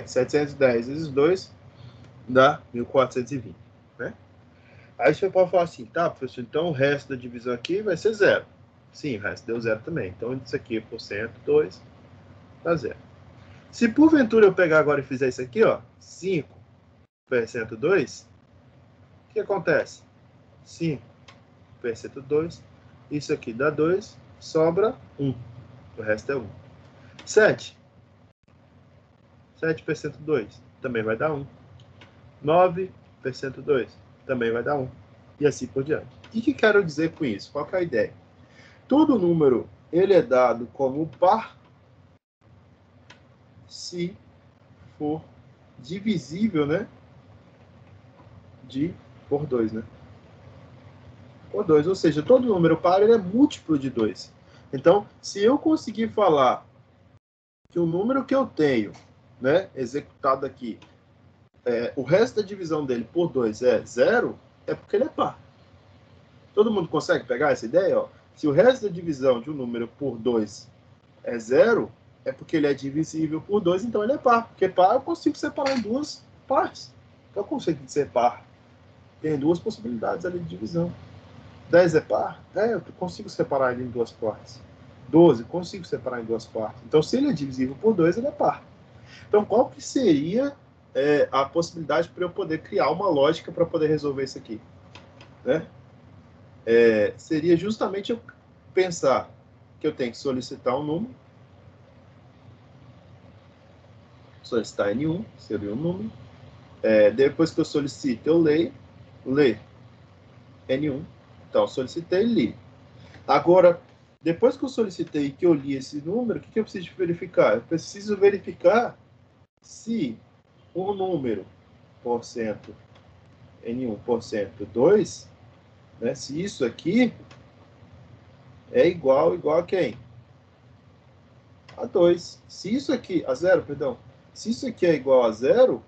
710 vezes 2 dá 1420, né? Aí você pode falar assim, tá, professor, então o resto da divisão aqui vai ser 0. Sim, o resto deu 0 também. Então isso aqui é por cento, 2, dá 0. Se porventura eu pegar agora e fizer isso aqui, ó, 5%, 2, o que acontece? 5%, 2, isso aqui dá 2, sobra 1. O resto é 1. 7%, 2, também vai dar 1. 9%, 2, também vai dar 1. E assim por diante. O que quero dizer com isso? Qual que é a ideia? Todo número, ele é dado como par se for divisível, né? Por 2, né? por 2. Ou seja, todo número par ele é múltiplo de 2. Então, se eu conseguir falar que o número que eu tenho, né, executado aqui, o resto da divisão dele por 2 é 0, é porque ele é par. Todo mundo consegue pegar essa ideia? Ó? Se o resto da divisão de um número por 2 é 0, é porque ele é divisível por 2, então ele é par. Porque par eu consigo separar em duas partes. Então, o conceito de ser par tem duas possibilidades ali de divisão. 10 é par? Eu consigo separar ele em duas partes. 12, consigo separar em duas partes. Então, se ele é divisível por 2, ele é par. Então, qual que seria a possibilidade para eu poder criar uma lógica para poder resolver isso aqui? Né? Seria justamente eu pensar que eu tenho que solicitar um número. Solicitar N1, seria um número. Depois que eu solicito, eu leio. Ler N1. Então, solicitei e li. Agora, depois que eu solicitei e que eu li esse número, o que eu preciso verificar? Eu preciso verificar se o número porcento N1 porcento 2, né, se isso aqui é igual a quem? A 2. Se isso aqui, a 0, perdão. Se isso aqui é igual a 0,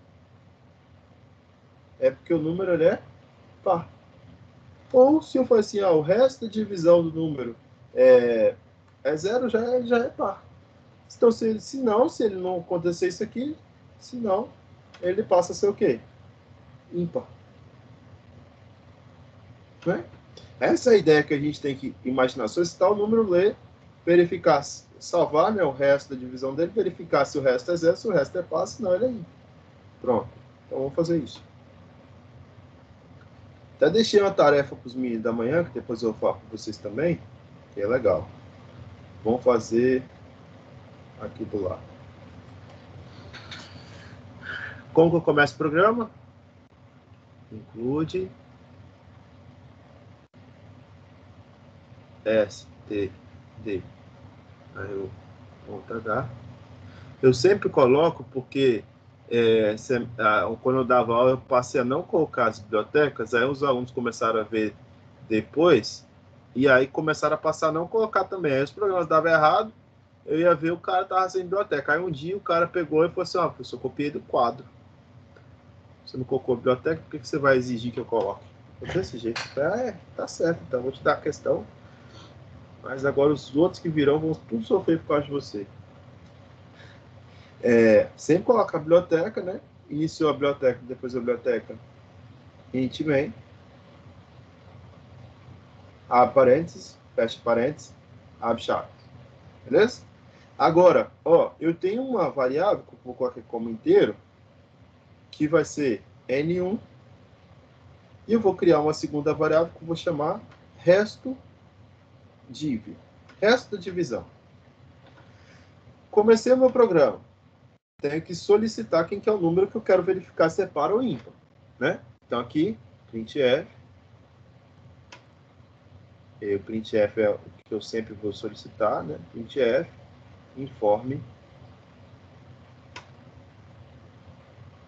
é porque o número ele é par. Ou se eu for assim, o resto da divisão do número é 0, já é par. Então, se ele não acontecer isso aqui, senão ele passa a ser o quê? Ímpar. Né? Essa é a ideia que a gente tem que imaginar. Solicitar o número, ler, verificar, salvar, né, o resto da divisão dele, verificar se o resto é 0, se o resto é par, senão ele é ímpar. Pronto. Então, vamos fazer isso. Até deixei uma tarefa para os meninos da manhã, que depois eu falo para vocês também, que é legal. Vamos fazer aqui do lado. Como que eu começo o programa? Include std. Aí eu volto a dar. Eu sempre coloco porque quando eu dava aula eu passei a não colocar as bibliotecas, aí os alunos começaram a ver depois e aí começaram a passar a não colocar também. Aí os programas davam errado, eu ia ver o cara tava sem biblioteca. Aí um dia o cara pegou e falou assim, professor, eu copiei do quadro. Você não colocou a biblioteca, por que você vai exigir que eu coloque? Desse jeito. Tá certo, então, vou te dar a questão. Mas agora os outros que virão vão tudo sofrer por causa de você. Sempre coloca a biblioteca, né? Iniciou a biblioteca, depois a biblioteca int main. Abre parênteses, fecha parênteses, abre chaves. Beleza? Agora, eu tenho uma variável que eu vou colocar como inteiro, que vai ser N1, e eu vou criar uma segunda variável que eu vou chamar resto div, resto da divisão. Comecei o meu programa. Tenho que solicitar quem que é o número que eu quero verificar se é par ou ímpar, né? Então aqui, printf. O printf é o que eu sempre vou solicitar, né? Printf, informe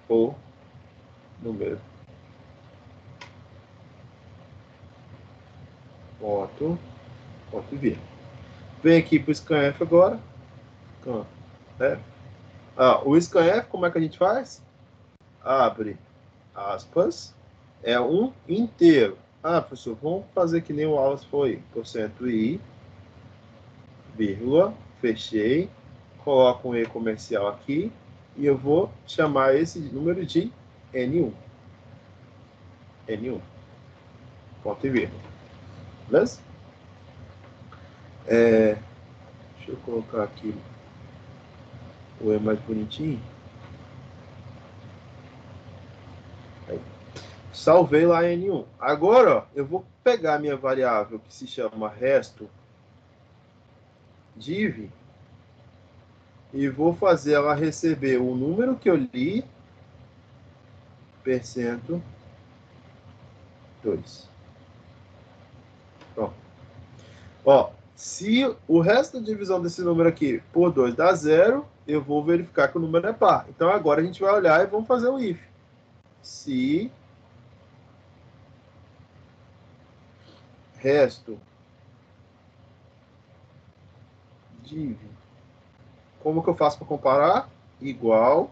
o número. Ponto vírgula. Vem aqui para o scanf agora. O scanf, como é que a gente faz? Abre aspas, é um inteiro. Professor, vamos fazer que nem o aulas foi. %i, vírgula, fechei, coloco um e comercial aqui e eu vou chamar esse número de N1. N1. Ponto e vírgula. Beleza? Deixa eu colocar aqui o E mais bonitinho. Aí. Salvei lá N1. Agora, eu vou pegar a minha variável que se chama resto div e vou fazer ela receber o número que eu li, percento 2. Pronto. Se o resto da divisão desse número aqui por 2 dá 0, eu vou verificar que o número é par. Então, agora a gente vai olhar e vamos fazer o if. Se resto div. Como que eu faço para comparar? Igual,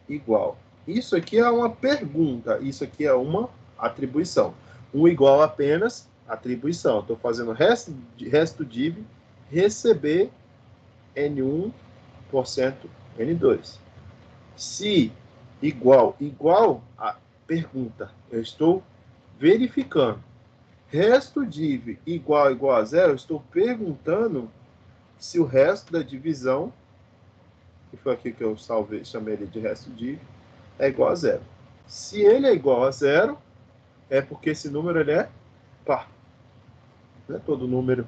igual. Isso aqui é uma pergunta, isso aqui é uma atribuição. Um igual apenas atribuição. Estou fazendo resto div receber N1% N2. Se igual a pergunta, eu estou verificando. Resto div igual a zero, eu estou perguntando se o resto da divisão, que foi aqui que eu salvei, chamei ele de resto div, é igual a zero. Se ele é igual a zero, é porque esse número ele é par. Né? Todo número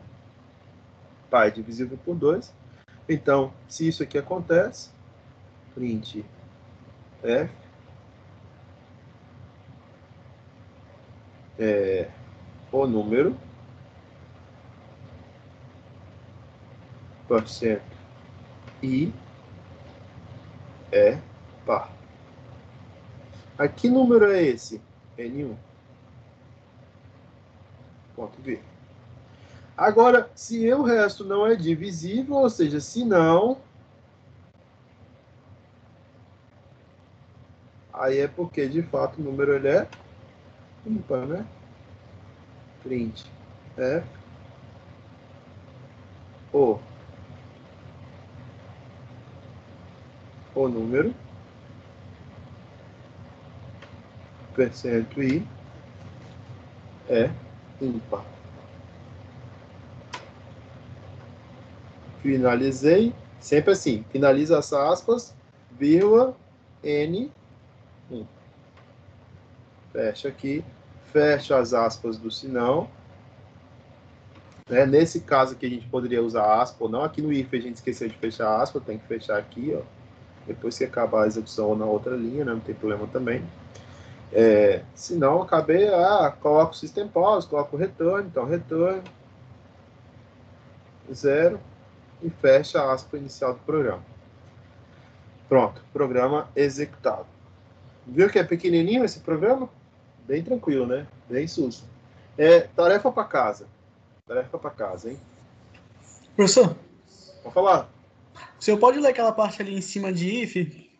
par é divisível por 2. Então, se isso aqui acontece, print f o número % i é par. Aqui número é esse? N1. Ponto V. Agora, se o resto não é divisível, ou seja, se não, aí é porque, de fato, o número ele é ímpar, né? Print f o número % i é ímpar. Finalizei, sempre assim, finaliza as aspas, vírgula, N1. Fecha aqui, fecha as aspas do sinal. Nesse caso aqui a gente poderia usar aspa ou não. Aqui no if a gente esqueceu de fechar a aspa, tem que fechar aqui, ó. Depois que acabar a execução ou na outra linha, né? Não tem problema também. Se não, acabei, coloco o system pause, coloco o return, então return 0 e fecha a aspa inicial do programa. Pronto, programa executado. Viu que é pequenininho esse programa? Bem tranquilo, né? Bem susto. Tarefa para casa. Tarefa para casa, hein? Professor, Vamos falar. o senhor pode ler aquela parte ali em cima de if,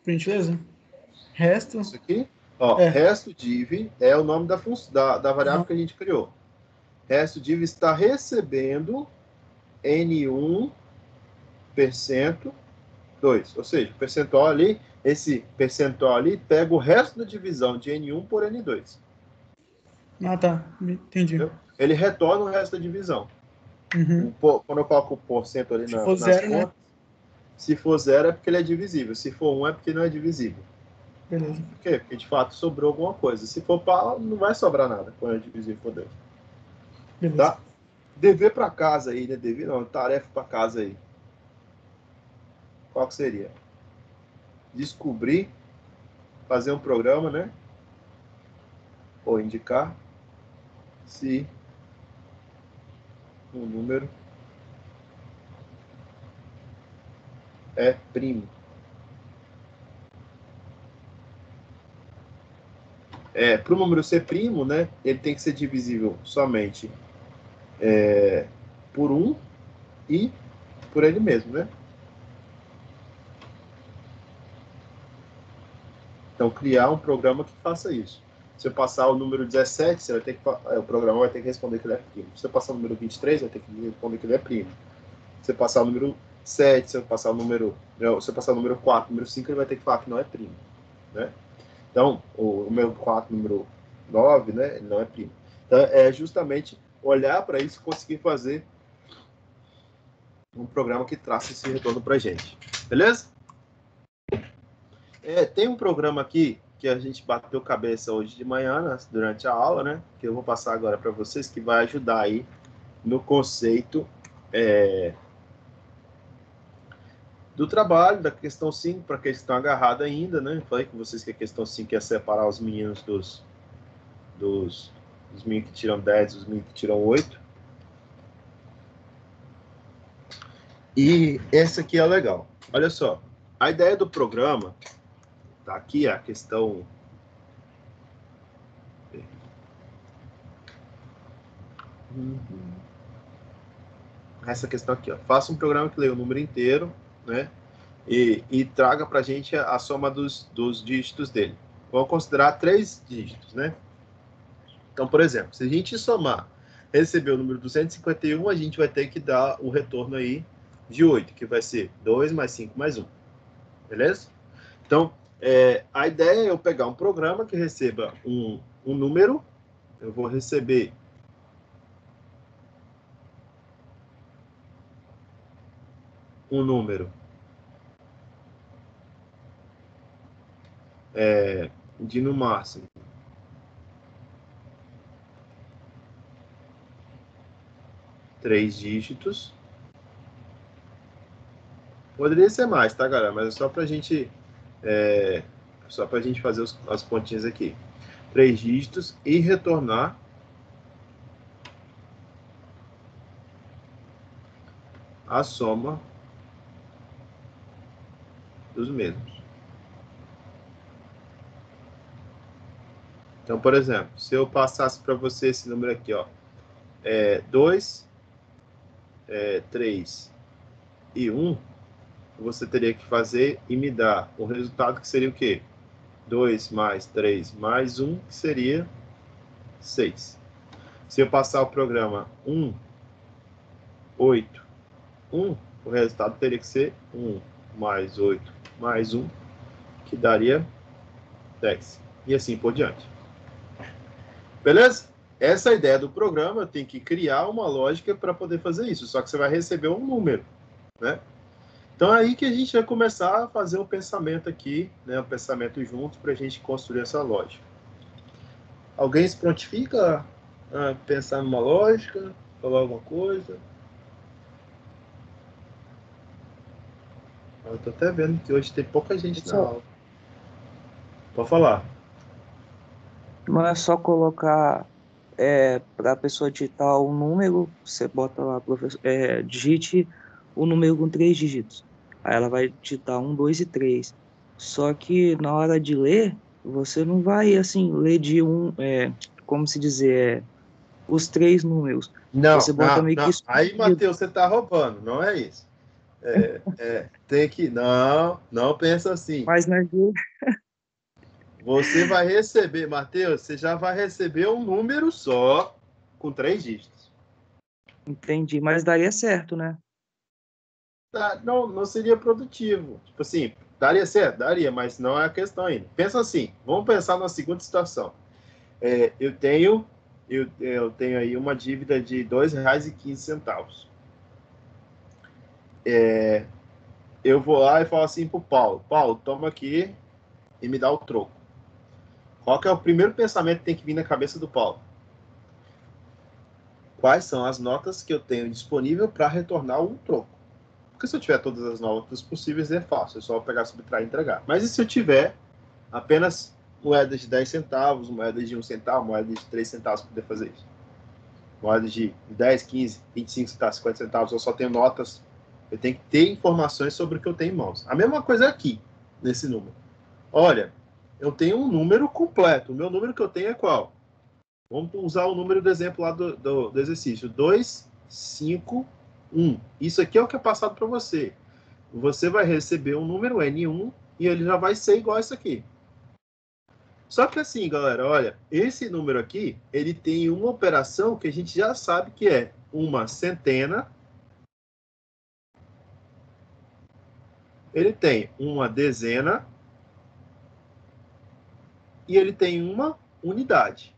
por gentileza? Resto. Isso aqui, ó, resto div é o nome da variável que a gente criou. Resto div está recebendo N1% 2. Ou seja, o percentual ali, esse percentual ali pega o resto da divisão de N1 por N2. Ah, tá. Entendi. Entendeu? Ele retorna o resto da divisão. Uhum. Quando eu coloco o porcento ali Se for nas zero, contas, né? Se for 0 é porque ele é divisível. Se for 1 é porque não é divisível. Beleza. Por quê? Porque de fato sobrou alguma coisa. Se for par, não vai sobrar nada quando é divisível por 2. Beleza. Tá? Dever para casa aí, né? Dever não, tarefa para casa aí. Qual que seria? Descobrir, fazer um programa, né? Ou indicar se um número é primo. Para o número ser primo, né? Ele tem que ser divisível somente por 1 e por ele mesmo, né? Então, criar um programa que faça isso. Se eu passar o número 17, você vai ter que, o programa vai ter que responder que ele é primo. Se eu passar o número 23, vai ter que responder que ele é primo. Se eu passar o número 7, se eu passar o número 4, o número 5, ele vai ter que falar que não é primo. Né? Então, o número 4, o número 9, né, ele não é primo. Então, é justamente olhar para isso e conseguir fazer um programa que traça esse retorno para a gente. Beleza? Tem um programa aqui que a gente bateu cabeça hoje de manhã, né, durante a aula, né? Que eu vou passar agora para vocês, que vai ajudar aí no conceito do trabalho, da questão 5, para aqueles que estão agarrados ainda, né? Falei com vocês que a questão 5 é separar os meninos dos meninos que tiram 10, os meninos que tiram 8. E esse aqui é legal. Olha só, a ideia do programa, tá aqui a questão Essa questão aqui, ó. Faça um programa que leia o número inteiro, né? E traga para a gente a soma dos dígitos dele. Vamos considerar 3 dígitos, né? Então, por exemplo, se a gente somar, receber o número 251, a gente vai ter que dar o retorno aí de 8, que vai ser 2 mais 5 mais 1. Beleza? Então, a ideia é eu pegar um programa que receba um número. Eu vou receber um número de, no máximo, 3 dígitos. Poderia ser mais, tá, galera? Mas é só pra gente fazer as continhas aqui. 3 dígitos e retornar a soma dos mesmos. Então, por exemplo, se eu passasse para você esse número aqui, ó, 2, 3 e 1, você teria que fazer e me dar o resultado que seria o quê? 2 mais 3 mais 1, que seria 6. Se eu passar o programa 1, 8, 1, o resultado teria que ser 1 mais 8 mais 1, que daria 10. E assim por diante. Beleza? Essa é a ideia do programa. Eu tenho que criar uma lógica para poder fazer isso. Só que você vai receber um número, né? Então é aí que a gente vai começar a fazer um pensamento aqui, né? Um pensamento junto para a gente construir essa lógica. Alguém se prontifica a pensar numa lógica? Falar alguma coisa? Eu tô até vendo que hoje tem pouca gente na aula. Pode falar. Não é só colocar para a pessoa digitar um número, você bota lá, digite o número com 3 dígitos. Aí ela vai digitar 1, 2 e 3. Só que na hora de ler, você não vai assim ler de como se dizer, os 3 números. Não, você bota meio que aí, Matheus, você tá roubando, não é isso. Tem que... Não pensa assim. Mas na Você vai receber, Matheus, você já vai receber um número só com 3 dígitos. Entendi, mas daria certo, né? Não seria produtivo. Tipo assim, daria certo? Daria, mas não é a questão ainda. Pensa assim, vamos pensar na seguinte situação. Eu tenho aí uma dívida de R$ 2,15. Eu vou lá e falo assim pro Paulo, toma aqui e me dá o troco. Qual que é o primeiro pensamento que tem que vir na cabeça do Paulo? Quais são as notas que eu tenho disponível para retornar um troco? Porque se eu tiver todas as notas possíveis, é fácil. É só pegar, subtrair e entregar. Mas e se eu tiver apenas moedas de 10 centavos, moedas de 1 centavo, moedas de 3 centavos para poder fazer isso? Moedas de 10, 15, 25 centavos, 50 centavos, eu só tenho notas. Eu tenho que ter informações sobre o que eu tenho em mãos. A mesma coisa aqui, nesse número. Olha, eu tenho um número completo. O meu número que eu tenho é qual? Vamos usar o número do exemplo lá do exercício. 2, 5, 1. Isso aqui é o que é passado para você. Você vai receber um número N1 e ele já vai ser igual a isso aqui. Só que assim, galera, olha, esse número aqui, ele tem uma operação que a gente já sabe que é uma centena. Ele tem uma dezena. E ele tem uma unidade.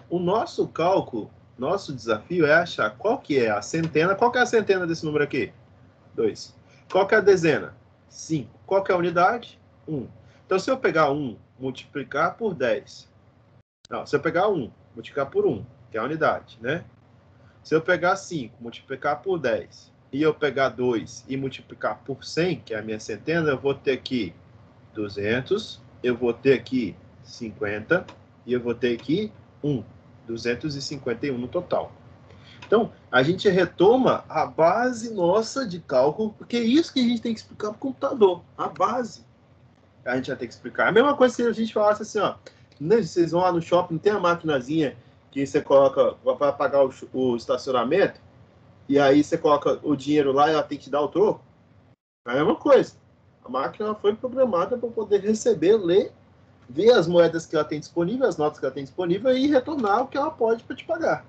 O nosso cálculo, nosso desafio é achar qual que é a centena. Qual que é a centena desse número aqui? 2. Qual que é a dezena? 5. Qual que é a unidade? 1. Então, se eu pegar 1, multiplicar por 10. Não, se eu pegar 1, multiplicar por 1, que é a unidade, né? Se eu pegar 5, multiplicar por 10, e eu pegar 2 e multiplicar por 100, que é a minha centena, eu vou ter aqui 200, eu vou ter aqui 50 e eu vou ter aqui 251 no total. Então, a gente retoma a base nossa de cálculo, porque é isso que a gente tem que explicar para o computador, a base. A gente vai ter que explicar. A mesma coisa se a gente falasse assim, ó, Vocês vão lá no shopping, não tem a maquinazinha que você coloca para pagar o estacionamento, e aí você coloca o dinheiro lá e ela tem que te dar o troco? É a mesma coisa. A máquina foi programada para poder receber, ler, ver as moedas que ela tem disponível, as notas que ela tem disponível e retornar o que ela pode para te pagar.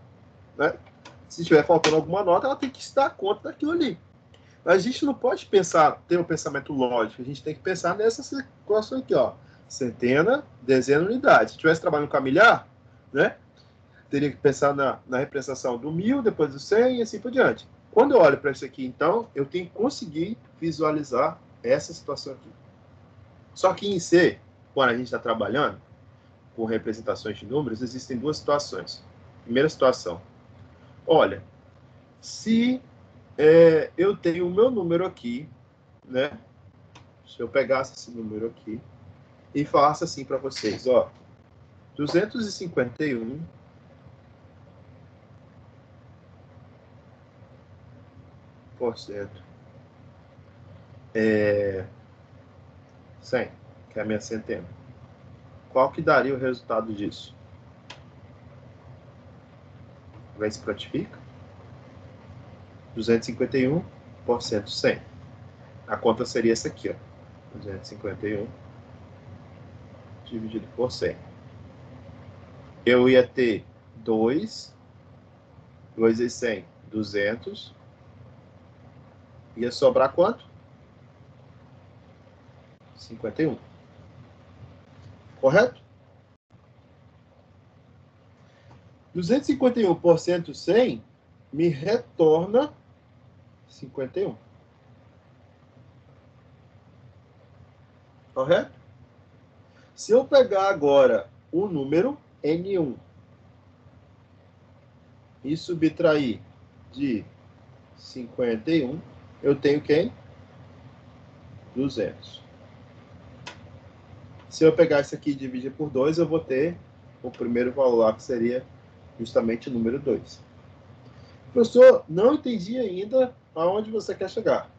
Né? Se estiver faltando alguma nota, ela tem que se dar conta daquilo ali. Mas a gente não pode ter um pensamento lógico, a gente tem que pensar nessa situação aqui, ó. Centena, dezena, unidade. Se tivesse trabalhando com a milhar, né? Teria que pensar na representação do 1000, depois do 100 e assim por diante. Quando eu olho para isso aqui, então, eu tenho que conseguir visualizar essa situação aqui. Só que em C, quando a gente está trabalhando com representações de números, existem duas situações. Primeira situação. Olha, se eu tenho o meu número aqui, né? Se eu pegasse esse número aqui e falasse assim para vocês, ó, 251 100, que é a minha centena. Qual que daria o resultado disso? Vai se pratifica? 251% 100. A conta seria essa aqui, ó. 251 dividido por 100. Eu ia ter 2 vezes 100, 200. Ia sobrar quanto? 51. Correto? 251% 100 me retorna 51. Correto? Se eu pegar agora o número N1 e subtrair de 51, eu tenho quem? 200. Se eu pegar isso aqui e dividir por 2, eu vou ter o primeiro valor lá, que seria justamente o número 2. Professor, não entendi ainda aonde você quer chegar.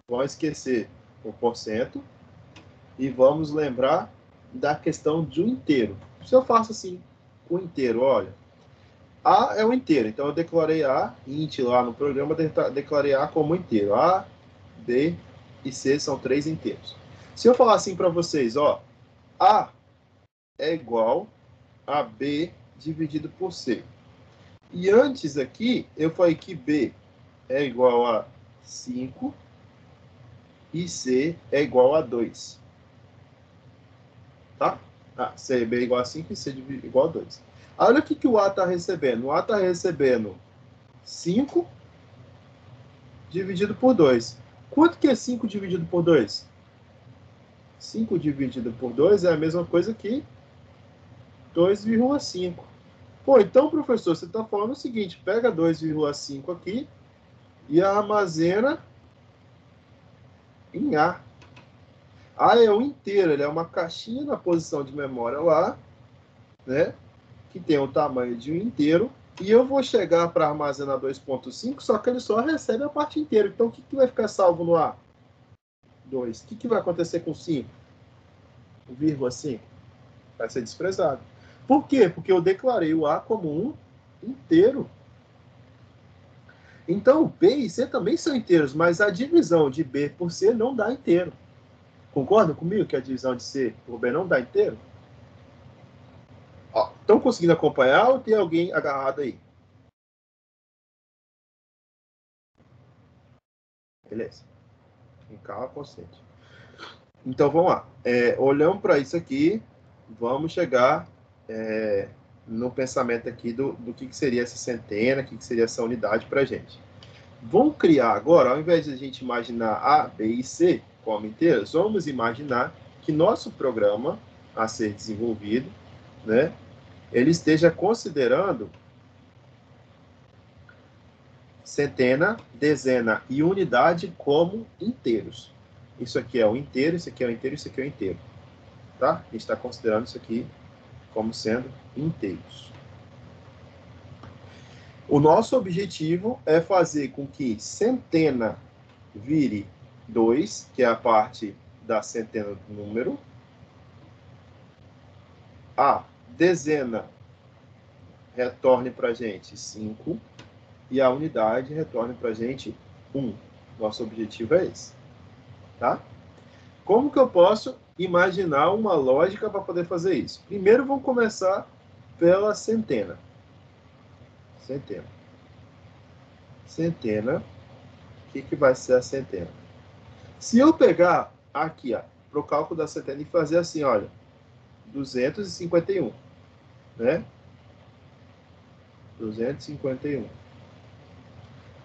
Vamos esquecer o porcento e vamos lembrar da questão de um inteiro. Se eu faço assim, o inteiro, olha, A é o inteiro, então eu declarei A, int lá no programa, declarei A como inteiro. A, B e C são 3 inteiros. Se eu falar assim para vocês, ó, A é igual a B dividido por C. E antes aqui, eu falei que B é igual a 5 e C é igual a 2. Tá? C é igual a 5 e C é igual a 2. Olha o que o A está recebendo. O A está recebendo 5 dividido por 2. Quanto que é 5 dividido por 2? 5 dividido por 2 é a mesma coisa que 2,5. Pô, então, professor, você está falando o seguinte, pega 2,5 aqui e armazena em A. A é o inteiro, ele é uma caixinha na posição de memória lá, né? Que tem o tamanho de um inteiro, e eu vou chegar para armazenar 2,5, só que ele só recebe a parte inteira. Então, o que vai ficar salvo no A? 2. O que vai acontecer com 5? O vírgula 5? Vai ser desprezado. Por quê? Porque eu declarei o A como um inteiro. Então, B e C também são inteiros, mas a divisão de B por C não dá inteiro. Concordam comigo que a divisão de C por B não dá inteiro? Estão conseguindo acompanhar ou tem alguém agarrado aí? Beleza. Em calma, consciente. Então, vamos lá. Olhando para isso aqui, vamos chegar no pensamento aqui do que seria essa centena, o que seria essa unidade para a gente. Vamos criar agora, ao invés de a gente imaginar A, B e C como inteiros, vamos imaginar que nosso programa a ser desenvolvido, né, ele esteja considerando centena, dezena e unidade como inteiros. Isso aqui é o inteiro, isso aqui é o inteiro, isso aqui é o inteiro. Tá? A gente está considerando isso aqui como sendo inteiros. O nosso objetivo é fazer com que centena vire 2, que é a parte da centena do número. A dezena retorne para a gente 5 e a unidade retorne para a gente 1. Nosso objetivo é esse. Tá? Como que eu posso imaginar uma lógica para poder fazer isso? Primeiro, vamos começar pela centena. Centena. Centena. O que vai ser a centena? Se eu pegar aqui, para o cálculo da centena e fazer assim, olha, 251, né? 251.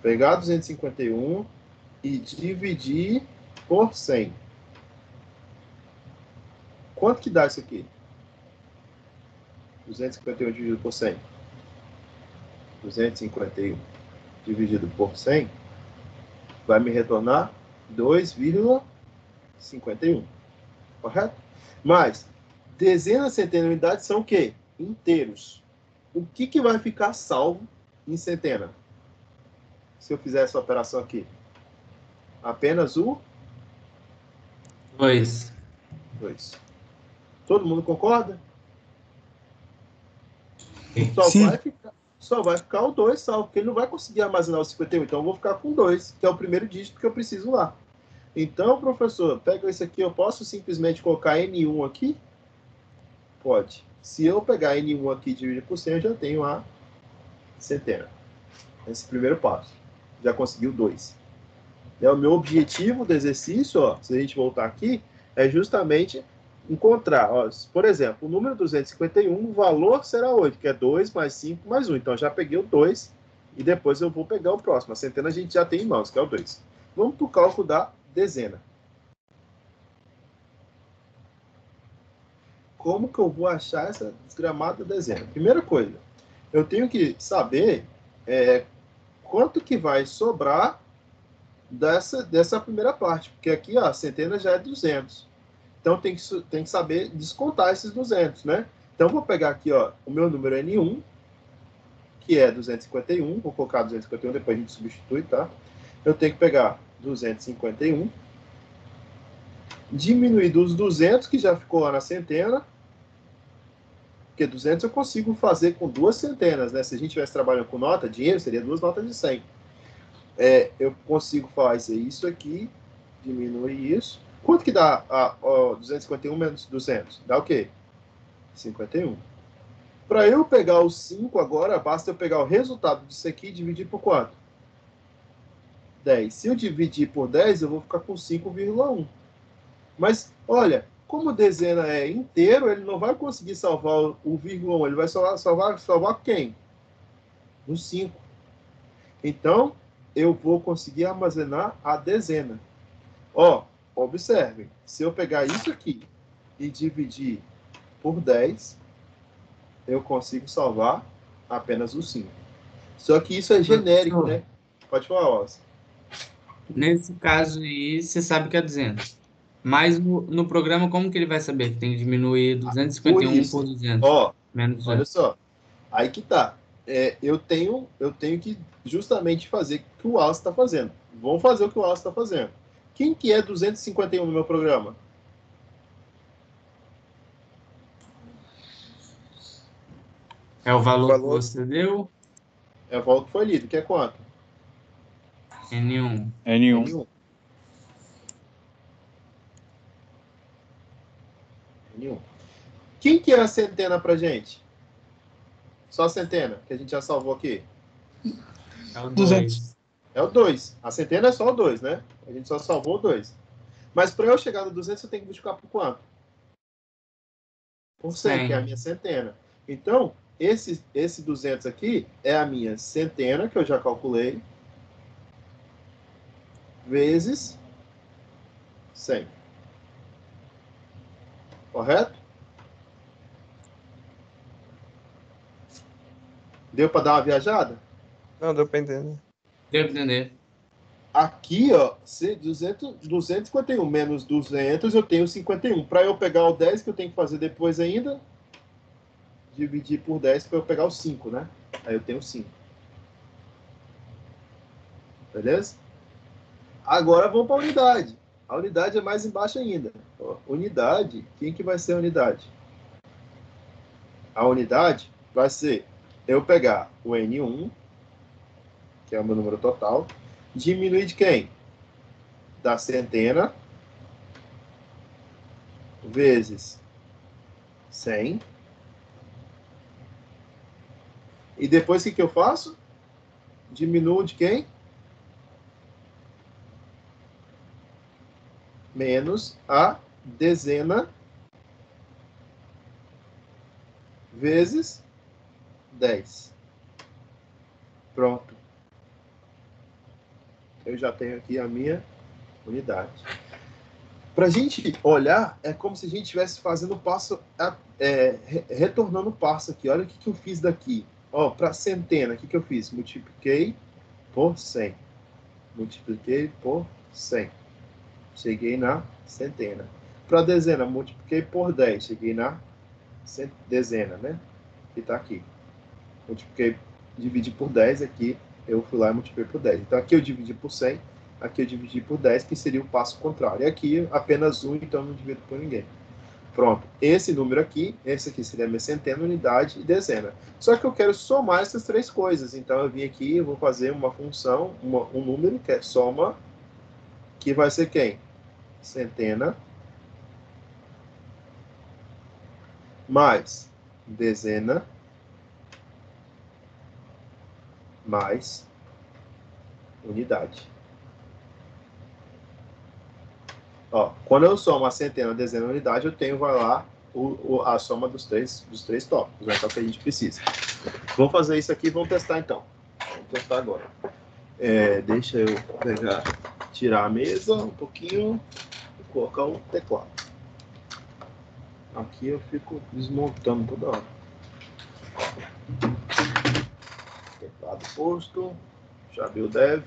Pegar 251 e dividir por 100. Quanto que dá isso aqui? 251 dividido por 100. 251 dividido por 100 vai me retornar 2,51. Correto? Mas dezenas, centenas e unidades são o quê? Inteiros. O que vai ficar salvo em centena? Se eu fizer essa operação aqui. Apenas o 2. 2. Todo mundo concorda? Sim. Só vai ficar o 2 salvo, porque ele não vai conseguir armazenar o 51. Então eu vou ficar com 2, que é o primeiro dígito que eu preciso lá. Então, professor, pega isso aqui, eu posso simplesmente colocar N1 aqui? Pode. Se eu pegar N1 aqui e dividir por 100, eu já tenho a centena. Esse primeiro passo. Já conseguiu 2. O meu objetivo do exercício, ó, se a gente voltar aqui, é justamente encontrar, ó, por exemplo, o número 251, o valor será 8, que é 2 mais 5 mais 1. Então, já peguei o 2 e depois eu vou pegar o próximo. A centena a gente já tem em mãos, que é o 2. Vamos para o cálculo da dezena. Como que eu vou achar essa desgramada dezena? Primeira coisa, eu tenho que saber quanto que vai sobrar dessa primeira parte, porque aqui ó, a centena já é 200. Então tem que saber descontar esses 200, né? Então vou pegar aqui, ó, o meu número N1, que é 251, vou colocar 251, depois a gente substitui, tá? Eu tenho que pegar 251, diminuir dos 200, que já ficou lá na centena, porque 200 eu consigo fazer com 2 centenas, né? Se a gente estivesse trabalhando com nota, dinheiro, seria 2 notas de 100. Eu consigo fazer isso aqui, diminuir isso. Quanto que dá 251 menos 200? Dá o quê? 51. Para eu pegar o 5 agora, basta eu pegar o resultado disso aqui e dividir por quanto? 10. Se eu dividir por 10, eu vou ficar com 5,1. Mas, olha, como dezena é inteiro, ele não vai conseguir salvar o vírgula 1. Ele vai salvar quem? O 5. Então, eu vou conseguir armazenar a dezena. Ó, observem. Se eu pegar isso aqui e dividir por 10, eu consigo salvar apenas o 5. Só que isso é genérico, né? Pode falar, Wallace. Nesse caso aí, você sabe que é 200. Mas no programa, como que ele vai saber que tem que diminuir 251 por 200? Ó, menos olha só. Aí que tá. Eu tenho que justamente fazer o que o Wallace está fazendo. Vamos fazer o que o Wallace está fazendo. Quem que é 251 no meu programa? É o valor que você deu? É o valor que foi lido, que é quanto? N1. N1. Quem que é a centena pra gente? Só a centena, que a gente já salvou aqui. É o 200. É o 2. A centena é só o 2, né? A gente só salvou o 2. Mas para eu chegar no 200, eu tenho que multiplicar por quanto? Por 100, que é a minha centena. Então, esse 200 aqui é a minha centena, que eu já calculei, vezes 100. Correto? Deu para dar uma viajada? Não, deu para entender. Deu para entender. Aqui, ó, 251 menos 200, eu tenho 51. Para eu pegar o 10, que eu tenho que fazer depois ainda, dividir por 10 para eu pegar o 5, né? Aí eu tenho 5. Beleza? Agora vamos para a unidade. A unidade é mais embaixo ainda. Ó, unidade, quem que vai ser a unidade? A unidade vai ser eu pegar o N1, que é o meu número total, diminuir de quem? Da centena, vezes 100. E depois o que eu faço? Diminuo de quem? Menos a dezena vezes 10. Pronto. Eu já tenho aqui a minha unidade. Para a gente olhar, é como se a gente estivesse fazendo passo, retornando o passo aqui. Olha o que eu fiz daqui. Ó, para centena, o que eu fiz? Multipliquei por 100. Multipliquei por 100. Cheguei na centena. Para dezena, multipliquei por 10. Cheguei na dezena, né? Que está aqui. Multipliquei, dividi por 10 aqui. Eu fui lá e multipliquei por 10. Então aqui eu dividi por 100. Aqui eu dividi por 10, que seria o passo contrário. E aqui apenas 1, então eu não divido por ninguém. Pronto. Esse número aqui, esse aqui seria minha centena, unidade e dezena. Só que eu quero somar essas três coisas. Então eu vim aqui e vou fazer uma função, um número que é soma, que vai ser quem? Centena mais dezena mais unidade. Ó, quando eu somo a centena, a dezena, a unidade, eu tenho, vai lá, a soma dos três tópicos, né? É o que a gente precisa. Vamos fazer isso aqui, vamos testar então. Vamos testar agora. Deixa eu tirar a mesa um pouquinho e colocar um teclado. Aqui eu fico desmontando toda hora. Teclado posto, já abriu o dev.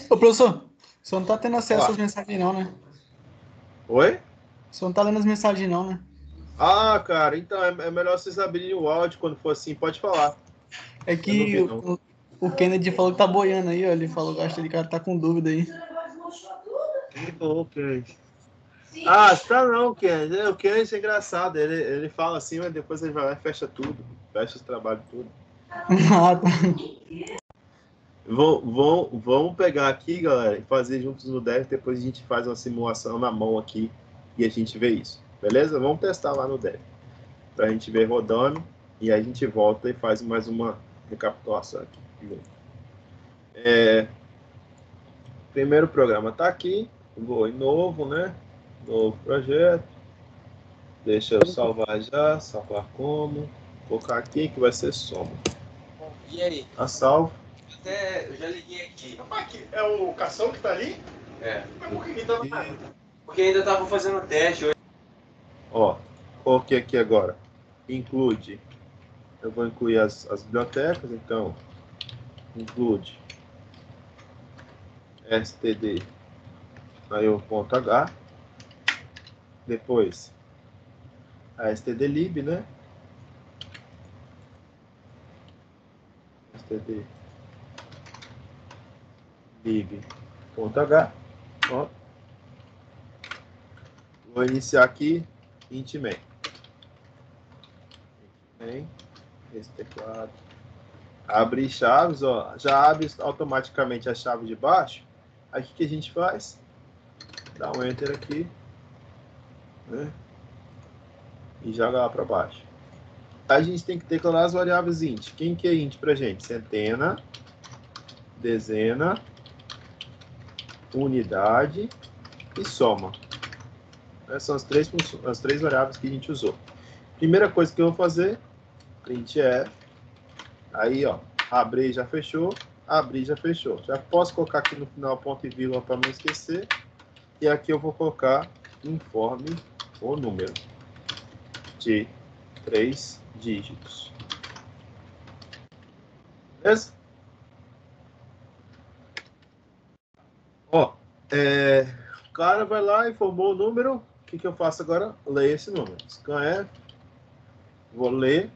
Ô, professor, o senhor não tá tendo acesso às mensagens não, né? Oi? O senhor não tá lendo as mensagens não, né? Ah, cara, então é melhor vocês abrirem o áudio quando for assim, pode falar. É que o Kennedy falou que tá boiando aí, ó. Ele falou que acho que ele tá com dúvida aí. Ok. Ah, tá não, Kennedy. O Kennedy é engraçado. Ele fala assim, mas depois ele vai lá e fecha tudo. Fecha os trabalhos tudo. Ah, tá. Vamos pegar aqui, galera, e fazer juntos no Dev. Depois a gente faz uma simulação na mão aqui e a gente vê isso. Beleza? Vamos testar lá no Dev. Pra gente ver rodando. E aí a gente volta e faz mais uma recapitulação aqui. Primeiro programa tá aqui. Vou em novo, né? Novo projeto. Deixa eu salvar já. Salvar como. Vou colocar aqui que vai ser soma. E aí? Tá salvo. Eu já liguei aqui. É o Cação que tá ali? É. Mas por que tá na água? Porque ainda tava fazendo teste hoje. Ó, coloquei aqui agora. Include. Eu vou incluir as bibliotecas, então. Include. std. Aí o ponto H. Depois. A stdlib, né? std. lib.h. Ó. Vou iniciar aqui int main. Esse teclado. Abre chaves, ó. Já abre automaticamente a chave de baixo. Aí o que a gente faz? Dá um enter aqui, né? E joga lá para baixo. A gente tem que declarar as variáveis int. Quem que é int pra gente? Centena, dezena, unidade e soma. Essas são as três variáveis que a gente usou. Primeira coisa que eu vou fazer, printf. Aí, ó, abrir já fechou, abrir já fechou. Já posso colocar aqui no final ponto e vírgula para não esquecer. E aqui eu vou colocar informe o número de 3 dígitos. Beleza? Ó, o cara vai lá, informou o número. O que eu faço agora? Leio esse número. Scanf. Vou ler.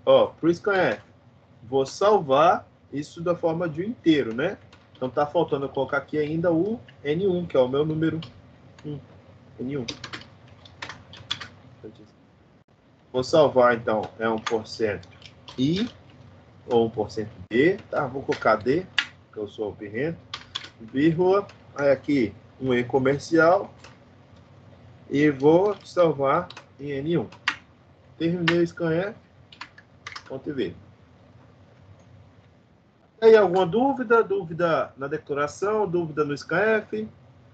Ó, pro scanf, vou salvar isso da forma de um inteiro, né? Então tá faltando eu colocar aqui ainda o N1, que é o meu número 1. N1. Vou salvar, então, é 1% I ou 1% D, tá? Vou colocar D, que eu sou o pirrento, vírgula, aí aqui um E comercial, e vou salvar em N1. Terminei o scanf, .v. Aí, alguma dúvida? Dúvida na declaração, dúvida no scanf?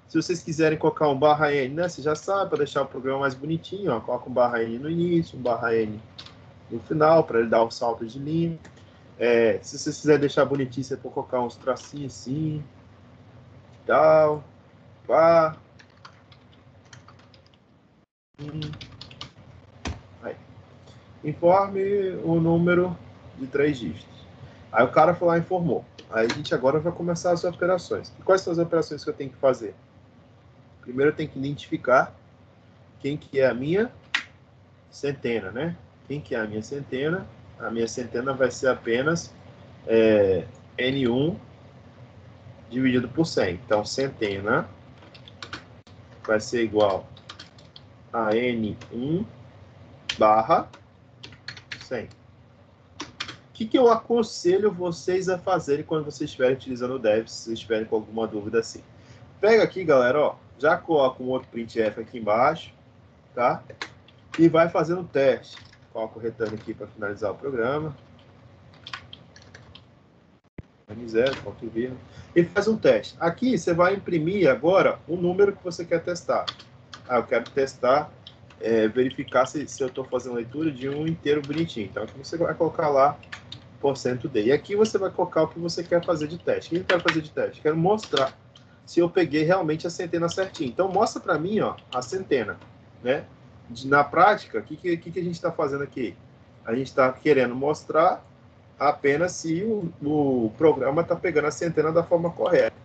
Se vocês quiserem colocar um /N, né? Você já sabe, para deixar o programa mais bonitinho, ó, coloca um /N no início, um /N no final, para ele dar o salto de linha. Se vocês quiserem deixar bonitinho, você pode colocar uns tracinhos assim, tal, pá. Aí. Informe o número de 3 dígitos. Aí o cara foi lá e informou. Aí a gente agora vai começar as operações. E quais são as operações que eu tenho que fazer? Primeiro eu tenho que identificar quem que é a minha centena, né? Quem que é a minha centena? A minha centena vai ser apenas N1 dividido por 100. Então, centena vai ser igual a N1 barra 100. O que eu aconselho vocês a fazerem quando vocês estiverem utilizando o dev, se vocês estiverem com alguma dúvida assim? Pega aqui, galera, ó, já coloca um outro printf aqui embaixo, tá? E vai fazendo o teste. Coloca o return aqui para finalizar o programa. N0, ponto vírgula. E faz um teste. Aqui você vai imprimir agora o número que você quer testar. Eu quero testar, verificar se eu estou fazendo leitura de um inteiro bonitinho. Então aqui você vai colocar lá %D. E aqui você vai colocar o que você quer fazer de teste. O que eu quero fazer de teste? Quero mostrar se eu peguei realmente a centena certinho. Então mostra para mim, ó, a centena, né? Na prática, o que a gente está fazendo aqui? A gente está querendo mostrar apenas se o programa está pegando a centena da forma correta.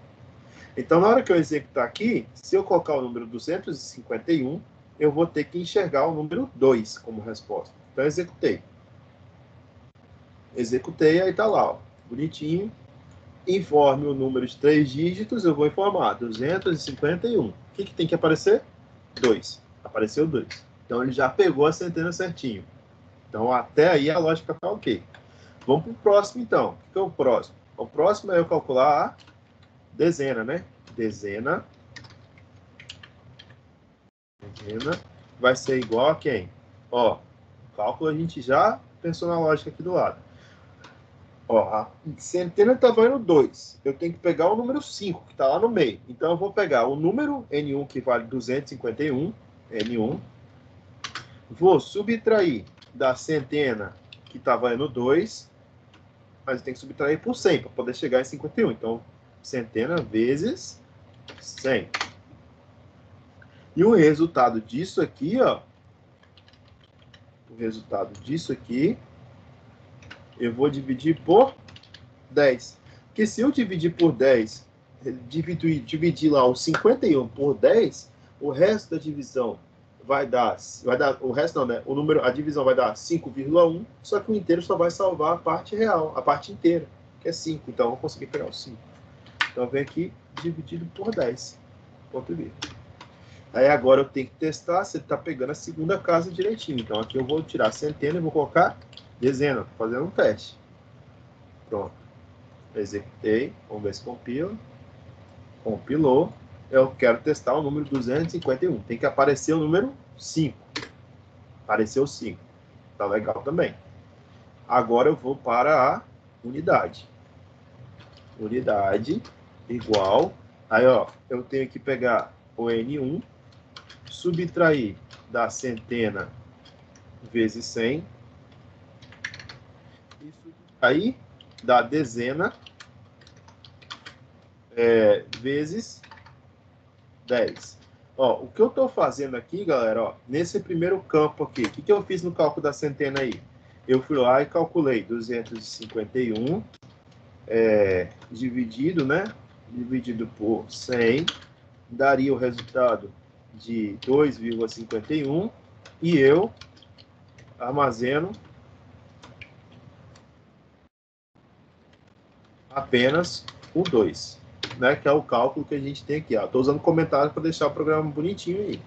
Então, na hora que eu executar aqui, se eu colocar o número 251, eu vou ter que enxergar o número 2 como resposta. Então, executei. Executei, aí está lá, ó, bonitinho. Informe o número de 3 dígitos, eu vou informar 251. O que tem que aparecer? 2. Apareceu 2. Então, ele já pegou a centena certinho. Então, até aí a lógica está ok. Vamos para o próximo, então. O que é o próximo? O próximo é eu calcular a dezena, né? Dezena vai ser igual a quem? Ó, o cálculo a gente já pensou na lógica aqui do lado. Ó, a centena está valendo 2. Eu tenho que pegar o número 5, que está lá no meio. Então, eu vou pegar o número N1, que vale 251, N1. Vou subtrair da centena, que está valendo 2. Mas tem que subtrair por 100 para poder chegar em 51. Então, centena vezes 100. E o resultado disso aqui, ó. O resultado disso aqui, eu vou dividir por 10. Porque se eu dividir por 10, dividir lá o 51 por 10, o resto da divisão vai dar o resto não, né? A divisão vai dar 5,1, só que o inteiro só vai salvar a parte real, a parte inteira, que é 5. Então, eu vou conseguir pegar o 5. Então, vem aqui, dividido por 10. Ponto vírgula. Aí, agora eu tenho que testar se ele está pegando a segunda casa direitinho. Então, aqui eu vou tirar a centena e vou colocar dezena. Estou fazendo um teste. Pronto. Executei. Vamos ver se compila. Compilou. Eu quero testar o número 251. Tem que aparecer o número 5. Apareceu 5. Tá legal também. Agora eu vou para a unidade. Unidade igual. Aí, ó, eu tenho que pegar o N1, subtrair da centena vezes 100. E subtrair da dezena vezes 10. Ó, o que eu estou fazendo aqui, galera, ó, nesse primeiro campo aqui, o que eu fiz no cálculo da centena aí? Eu fui lá e calculei 251 dividido, né? Dividido por 100, daria o resultado de 2,51 e eu armazeno apenas o 2. Né, que é o cálculo que a gente tem aqui. Estou usando comentário para deixar o programa bonitinho aí.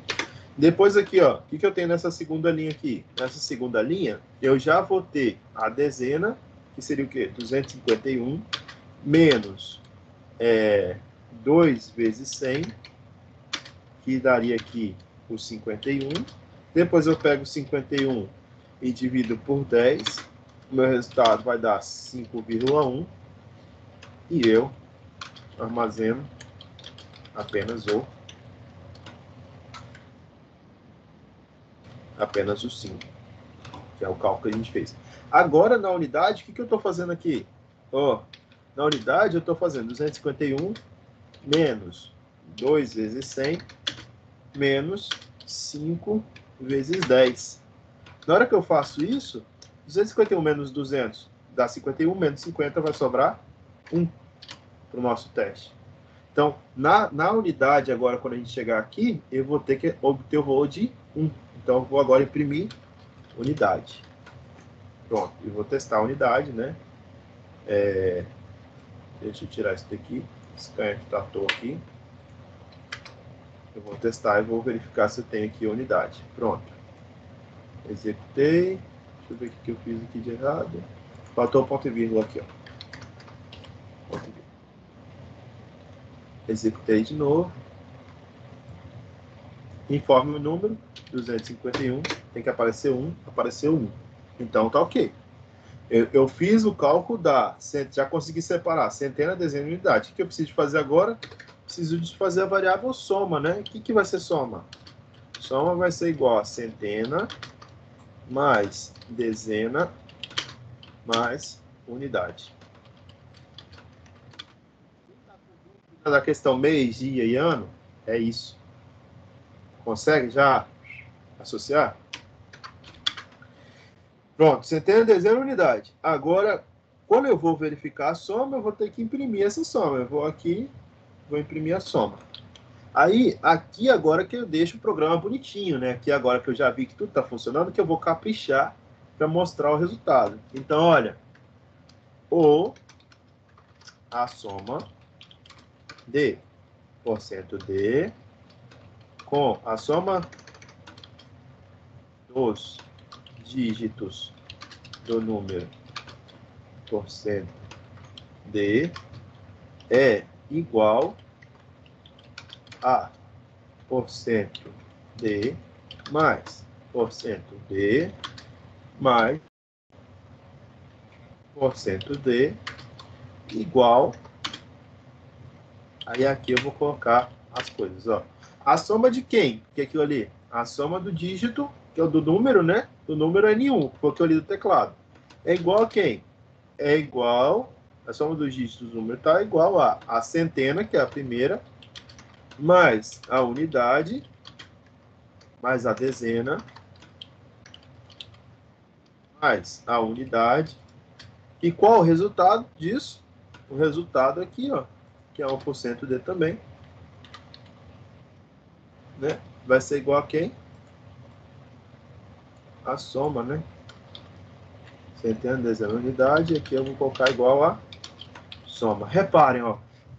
Depois aqui, ó, o que eu tenho nessa segunda linha aqui? Nessa segunda linha, eu já vou ter a dezena, que seria o quê? 251, menos 2 vezes 100, que daria aqui o 51. Depois eu pego 51 e divido por 10. O meu resultado vai dar 5,1. E eu armazeno apenas o 5, que é o cálculo que a gente fez. Agora, na unidade, o que eu estou fazendo aqui? Ó, na unidade, eu estou fazendo 251 menos 2 vezes 100 menos 5 vezes 10. Na hora que eu faço isso, 251 menos 200 dá 51, menos 50 vai sobrar 1 para o nosso teste. Então, na unidade, agora, quando a gente chegar aqui, eu vou ter que obter o valor de 1. Então, eu vou agora imprimir unidade. Pronto, eu vou testar a unidade, né? Deixa eu tirar isso daqui. Scanner que está à toa aqui. Eu vou testar e vou verificar se eu tenho aqui a unidade. Pronto. Executei. Deixa eu ver o que eu fiz aqui de errado. Faltou o ponto e vírgula aqui, ó. Ponto e vírgula. Executei de novo. Informe o número, 251, tem que aparecer 1, apareceu 1. Então tá ok. Eu fiz o cálculo já consegui separar centena, dezena e unidade. O que eu preciso fazer agora? Preciso de fazer a variável soma, né? O que vai ser soma? Soma vai ser igual a centena mais dezena mais unidade. Da questão mês, dia e ano, é isso. Consegue já associar? Pronto, centena, dezena, unidade. Agora, quando eu vou verificar a soma, eu vou ter que imprimir essa soma. Eu vou aqui, vou imprimir a soma. Aí, aqui agora que eu deixo o programa bonitinho, né? Aqui agora que eu já vi que tudo está funcionando, que eu vou caprichar para mostrar o resultado. Então, olha, a soma de porcento de com a soma dos dígitos do número porcento de é igual a porcento de mais porcento de mais porcento de igual. Aí aqui eu vou colocar as coisas, ó. A soma de quem? Que é aquilo ali? A soma do dígito, que é o do número, né? Do número N1, que foi o que eu li do teclado. É igual a quem? É igual, a soma dos dígitos do número está igual a centena, que é a primeira, mais a unidade, mais a dezena, mais a unidade. E qual o resultado disso? O resultado aqui, ó, que é 1% de também, né? Vai ser igual a quem? A soma, né? Centena, dezena, unidade. Aqui eu vou colocar igual a soma. Reparem, ó.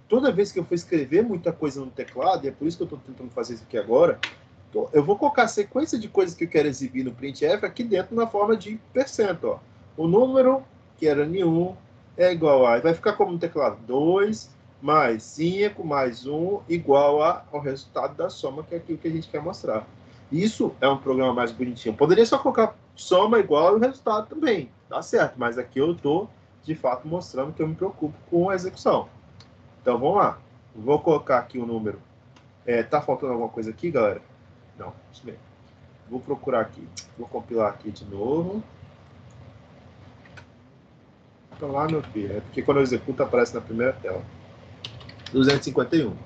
Toda vez que eu for escrever muita coisa no teclado, e é por isso que eu estou tentando fazer isso aqui agora, eu vou colocar a sequência de coisas que eu quero exibir no printf aqui dentro na forma de percento, ó. O número, que era N1, é igual a... Vai ficar como no teclado? 2 mais 5 mais 1 igual ao resultado da soma, que é aquilo que a gente quer mostrar. Isso é um programa mais bonitinho. Poderia só colocar soma igual ao resultado também. Tá certo, mas aqui eu estou, de fato, mostrando que eu me preocupo com a execução. Então, vamos lá. Vou colocar aqui o número. Tá faltando alguma coisa aqui, galera? Não, isso mesmo. Vou procurar aqui. Vou compilar aqui de novo. Tá lá, meu filho. É porque quando eu executo, aparece na primeira tela. 251.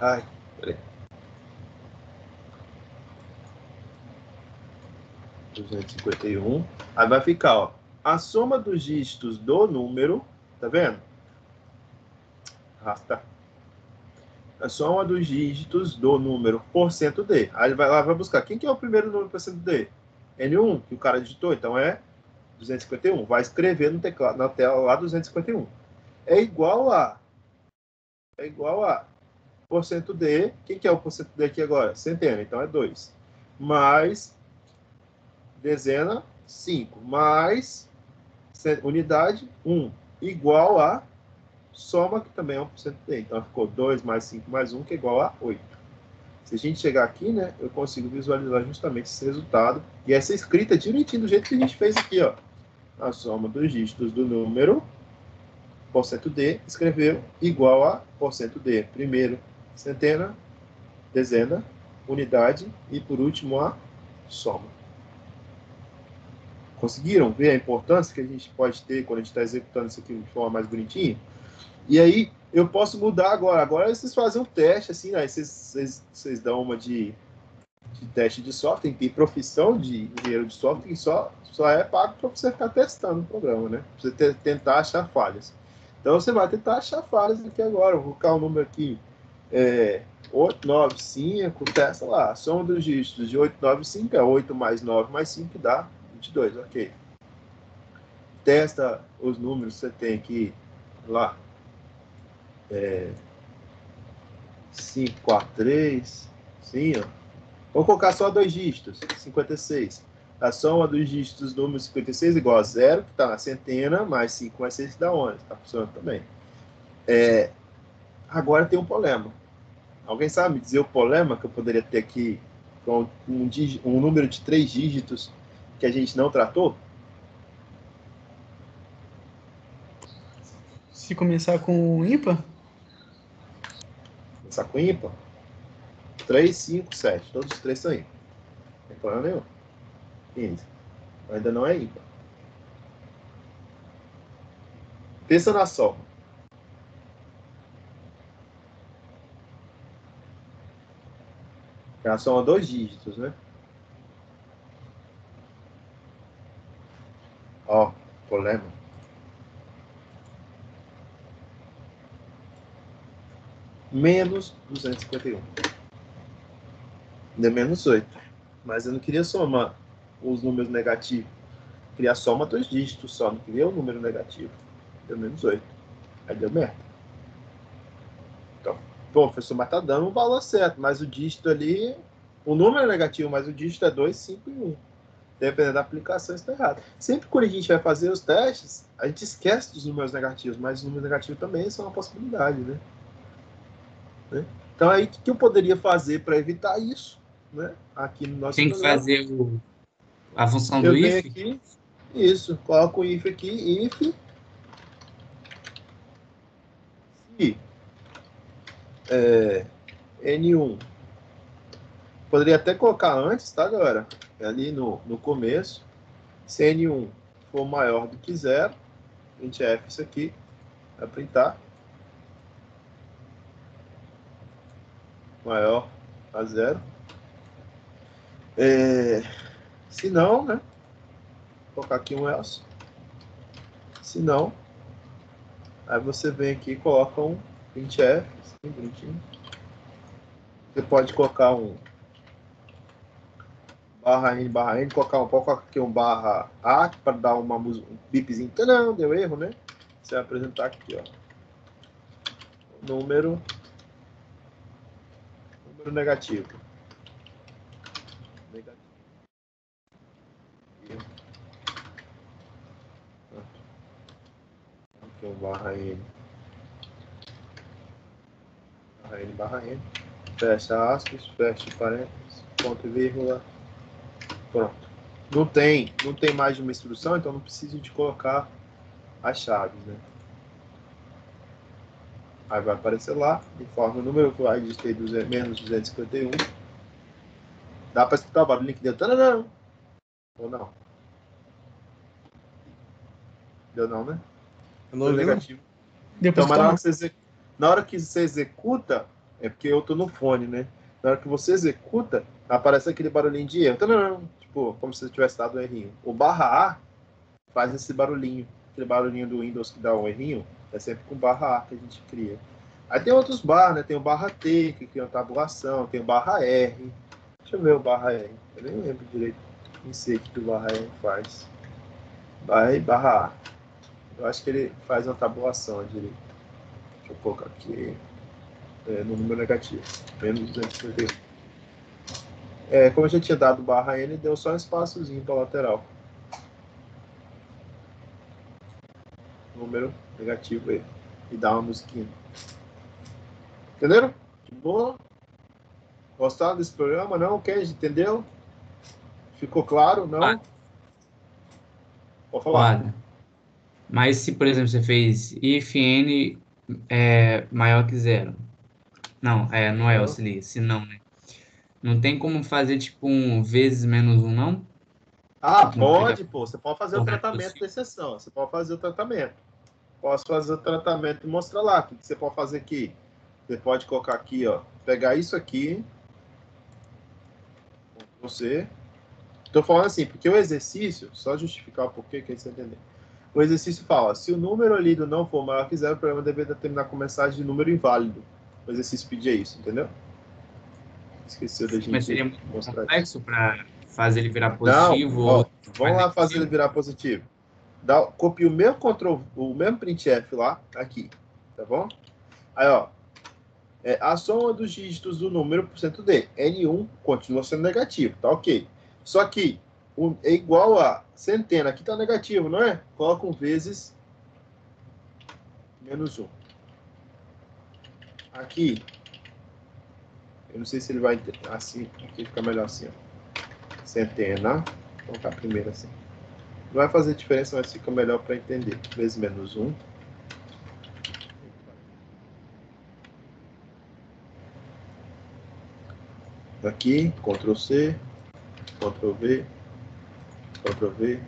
Ai, peraí. 251. Aí vai ficar, ó. A soma dos dígitos do número. Tá vendo? Arrasta. A soma dos dígitos do número porcento de. Aí ele vai lá, vai buscar. Quem que é o primeiro número porcento de? N1, que o cara digitou. Então é 251. Vai escrever no teclado, na tela lá 251. É igual a porcento de. Quem que é o porcento de aqui agora? Centena. Então é 2. mais dezena, 5, mais unidade, 1, igual a soma, que também é 1% D. Então, ficou 2 mais 5 mais 1, que é igual a 8. Se a gente chegar aqui, né, eu consigo visualizar justamente esse resultado. E essa escrita direitinho do jeito que a gente fez aqui, ó. A soma dos dígitos do número, %D, escreveu igual a %D. Primeiro, centena, dezena, unidade e, por último, a soma. Conseguiram ver a importância que a gente pode ter quando a gente está executando isso aqui de forma mais bonitinha? E aí, eu posso mudar agora. Agora vocês fazem um teste, assim, né? Vocês dão uma de teste de software, tem profissão de engenheiro de software que só é pago para você ficar testando o programa, né? Pra você tentar achar falhas. Então, você vai tentar achar falhas aqui agora. Eu vou colocar o número aqui, 895, testa lá. A soma dos dígitos de 895 é 8 mais 9 mais 5, que dá 22, ok. Testa os números que você tem aqui, lá. 543, sim, ó. Vamos colocar só 2 dígitos, 56. A soma dos dígitos do número 56 é igual a 0, que está na centena, mais 5 mais 6 dá 11. Está funcionando também. Agora tem um problema. Alguém sabe me dizer o problema que eu poderia ter aqui com um número de 3 dígitos que a gente não tratou? Se começar com ímpar? Começar com ímpar? 3, 5, 7. Todos os 3 são ímpar. Não tem problema nenhum. 15. Ainda não é ímpar. Pensa na soma. É a soma 2 dígitos, né? Ó, problema. Menos 251. Ainda é menos 8. Mas eu não queria somar os números negativos. Eu queria soma 2 dígitos só. Não queria o número negativo. Deu menos 8. Aí deu merda. Então, bom, professor, mas tá dando um valor certo. Mas o dígito ali... O número é negativo, mas o dígito é 2, 5 e 1. Dependendo da aplicação, isso está errado. Sempre quando a gente vai fazer os testes, a gente esquece dos números negativos. Mas os números negativos também são uma possibilidade, né? Então, aí, o que eu poderia fazer para evitar isso? Né? Aqui no nosso Tem que programa, fazer a função eu do venho if? aqui, isso, coloco o if aqui, if, se N1, poderia até colocar antes, tá, galera? Ali no começo, se N1 for maior do que 0, printf isso aqui, vai printar, maior a 0. Se não, né? Vou colocar aqui um else. Se não, aí você vem aqui e coloca um printf, assim, bonitinho. Você pode colocar um /n, colocar aqui um /a para dar um bipzinho. Não, deu erro, né? Você vai apresentar aqui, ó. Número negativo. Aqui um /n. /n. Fecha aspas, fecha parênteses, ponto e vírgula. Pronto. Não tem mais de uma instrução, então não preciso de colocar as chaves, né? Aí vai aparecer lá, informa o número que eu digitei menos 251. Dá para escutar o barulho que deu. Tananã. Ou não? Deu não, né? Eu não ouvi, negativo. Depois Então, mas na hora que você executa, é porque eu tô no fone, né? Na hora que você executa, aparece aquele barulhinho de erro. Tananã. Tipo, como se você tivesse dado um errinho. O /A faz esse barulhinho. Aquele barulhinho do Windows que dá um errinho, é sempre com /A que a gente cria. Aí tem outros bar, né? Tem o /T, que cria uma tabulação, tem o /R. Deixa eu ver o /R. Eu nem lembro direito em si que o /R faz. /R e /A. Eu acho que ele faz uma tabulação direito. Deixa eu colocar aqui no número negativo. Menos 251. Como eu já tinha dado barra N, deu só um espaçozinho para lateral. Número negativo aí. E dá uma musiquinha. Entenderam? De boa? Gostaram desse programa? Não? Kenji, entendeu? Ficou claro? Não? Pode falar. Claro. Mas se, por exemplo, você fez if n é maior que 0. Não, não é, se liga, se não, né? Não tem como fazer tipo um vezes menos 1, não? Tipo, Pode, pô. Você pode fazer o Correto, tratamento sim. de exceção. Você pode fazer o tratamento. Posso fazer o tratamento e mostrar lá. O que você pode fazer aqui? Você pode colocar aqui, ó. Pegar isso aqui. Você. Estou falando assim, porque o exercício, só justificar o porquê que você entender. O exercício fala, se o número lido não for maior que 0, o programa deve determinar com mensagem de número inválido. O exercício pedia isso, entendeu? Esqueceu da gente Mas seria muito mostrar complexo para fazer ele virar Não, positivo ou vamos lá fazer ele virar positivo. Copia o mesmo printf lá, aqui, tá bom? Aí, ó, a soma dos dígitos do número %d. N1 continua sendo negativo, tá ok. Só que é igual a centena, aqui tá negativo, não é? Coloca um vezes menos 1. Aqui, eu não sei se ele vai assim, aqui fica melhor assim, ó. Centena, vou colocar primeiro assim. Não vai fazer diferença, mas fica melhor para entender. Vezes menos 1. Aqui, Ctrl C, Ctrl V, Ctrl V,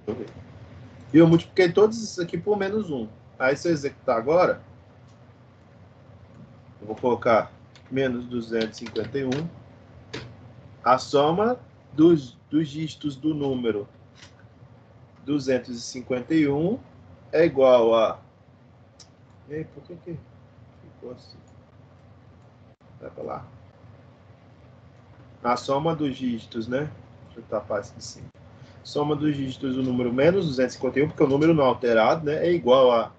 Ctrl V. E eu multipliquei todos esses aqui por menos 1. Aí, se eu executar agora, eu vou colocar menos 251. A soma dos dígitos do número 251 é igual a... Ei, por que ficou assim? Vai para lá. A soma dos dígitos, né? Deixa eu tapar isso de cima. Soma dos dígitos do número menos 251, porque o número não alterado, né? É igual a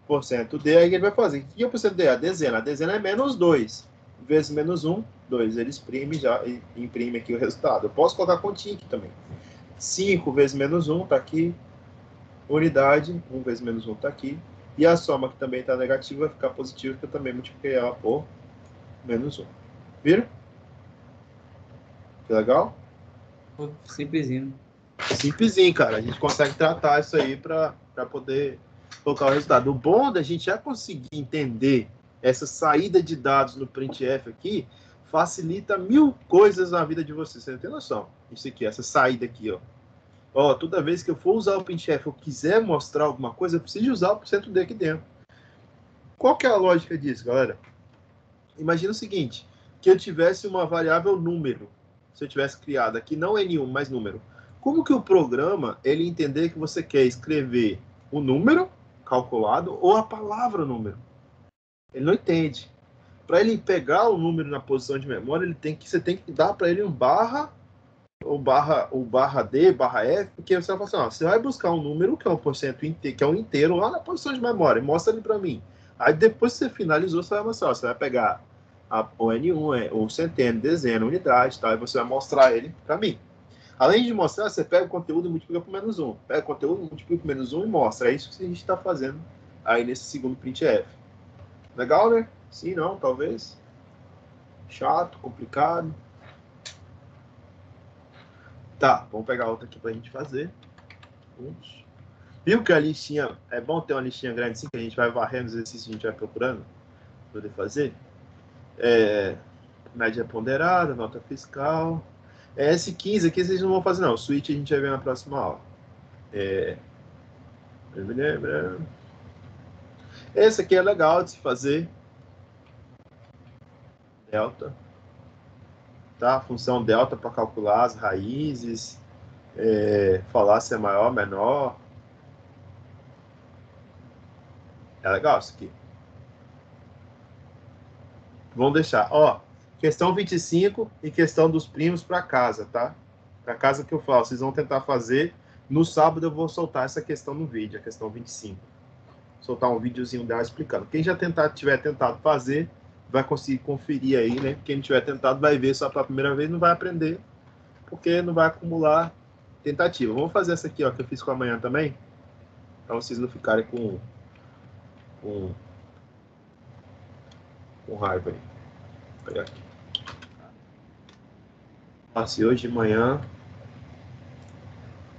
%d. Aí ele vai fazer. O que é o %d? A dezena. A dezena é menos 2. Vezes menos 1, 2. Ele imprime aqui o resultado. Eu posso colocar continha aqui também. 5 vezes menos 1 está aqui. Unidade, 1 vezes menos 1 está aqui. E a soma, que também está negativa, vai ficar positiva, porque eu também multipliquei ela por menos 1. Viram? Que legal? Simplesinho. Simplesinho, cara. A gente consegue tratar isso aí para poder colocar o resultado. O bom da gente já conseguir entender essa saída de dados no printf aqui facilita 1000 coisas na vida de vocês. Você não tem noção? Isso aqui, essa saída aqui, ó. Toda vez que eu for usar o printf, eu quiser mostrar alguma coisa, eu preciso usar o %d aqui dentro. Qual que é a lógica disso, galera? Imagina o seguinte, que eu tivesse uma variável número. Se eu tivesse criado aqui, não N1, mas número. Como que o programa, ele entender que você quer escrever o número calculado ou a palavra número? Ele não entende. Para ele pegar o número na posição de memória, você tem que dar para ele um barra, ou barra D, barra F, porque você vai falar assim, você vai buscar um número que é um % inteiro, que é um inteiro lá na posição de memória, mostra ele para mim. Aí depois que você finalizou, você vai mostrar, você vai pegar o N1, o centena, dezena, unidade, tá? E você vai mostrar ele para mim. Além de mostrar, você pega o conteúdo e multiplica por menos 1. Pega o conteúdo, multiplica por menos 1 e mostra. É isso que a gente está fazendo aí nesse segundo printf. Legal, né? Sim, não, talvez. Chato, complicado. Tá, vamos pegar outra aqui para a gente fazer. Viu que a listinha... É bom ter uma listinha grande assim, que a gente vai varrendo os exercícios que a gente vai procurando para poder fazer. Média ponderada, nota fiscal... S15 aqui vocês não vão fazer não, o switch a gente vai ver na próxima aula. Esse aqui é legal de se fazer. Delta. Tá? Função delta para calcular as raízes. Falar se é maior, menor. É legal isso aqui. Vamos deixar. Ó, questão 25 e questão dos primos para casa, tá? Para casa que eu falo, vocês vão tentar fazer. No sábado eu vou soltar essa questão no vídeo, a questão 25. Soltar um videozinho dela explicando. Quem já tiver tentado fazer, vai conseguir conferir aí, né? Quem tiver tentado vai ver só pela primeira vez, não vai aprender, porque não vai acumular tentativa. Vamos fazer essa aqui, ó, que eu fiz com a manhã também, para vocês não ficarem com raiva aí. Vou pegar aqui. Passei hoje de manhã,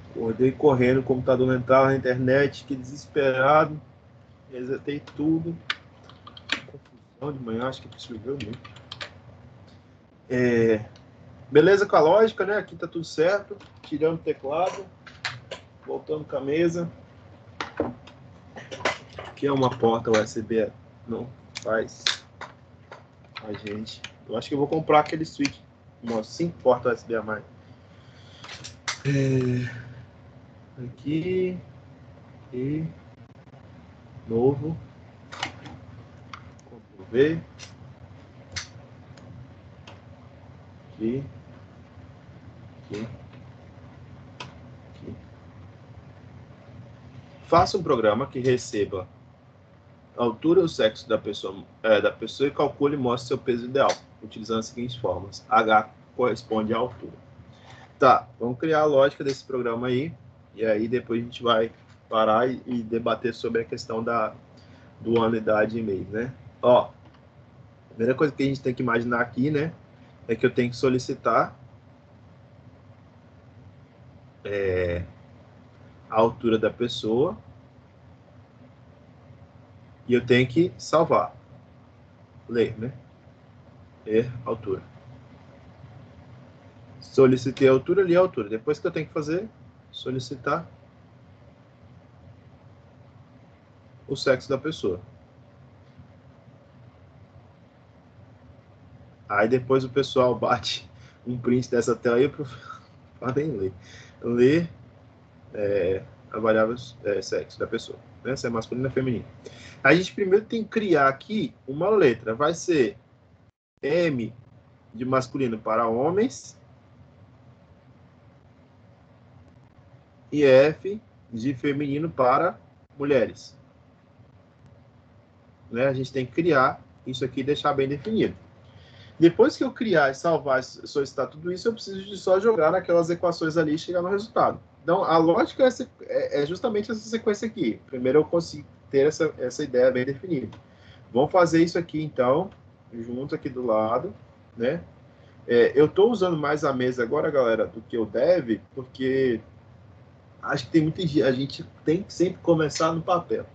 acordei correndo, o computador não entrava na internet, que desesperado, resetei tudo. Confusão de manhã, acho que choveu muito. Beleza com a lógica, né? Aqui tá tudo certo. Tirando o teclado, voltando com a mesa. Aqui é uma porta USB, não faz a gente. Eu acho que eu vou comprar aquele switch, umas 5 portas USB a mais. Aqui e novo. Ctrl V. Aqui. Aqui. Aqui. Faça um programa que receba a altura e o sexo da pessoa e calcule e mostre seu peso ideal, utilizando as seguintes formas. H corresponde à altura. Tá, vamos criar a lógica desse programa aí, e aí depois a gente vai parar e debater sobre a questão do ano, idade e mês, né? Ó, a primeira coisa que a gente tem que imaginar aqui, né, é que eu tenho que solicitar a altura da pessoa e eu tenho que salvar. Ler, né? Ler altura. Solicitei a altura, li a altura. Depois que eu tenho que fazer, solicitar o sexo da pessoa. Aí depois o pessoal bate um print dessa tela aí, podem ler. Ler a variável sexo da pessoa, né? Se é masculino ou feminino. A gente primeiro tem que criar aqui uma letra. Vai ser M de masculino para homens e F de feminino para mulheres. Né? A gente tem que criar isso aqui e deixar bem definido. Depois que eu criar, salvar, solicitar tudo isso, eu preciso de só jogar naquelas equações ali e chegar no resultado. Então, a lógica é justamente essa sequência aqui. Primeiro eu consigo ter essa ideia bem definida. Vamos fazer isso aqui, então, junto aqui do lado, né? Eu estou usando mais a mesa agora, galera, do que o dev, porque acho que tem muita gente, a gente tem que sempre começar no papel.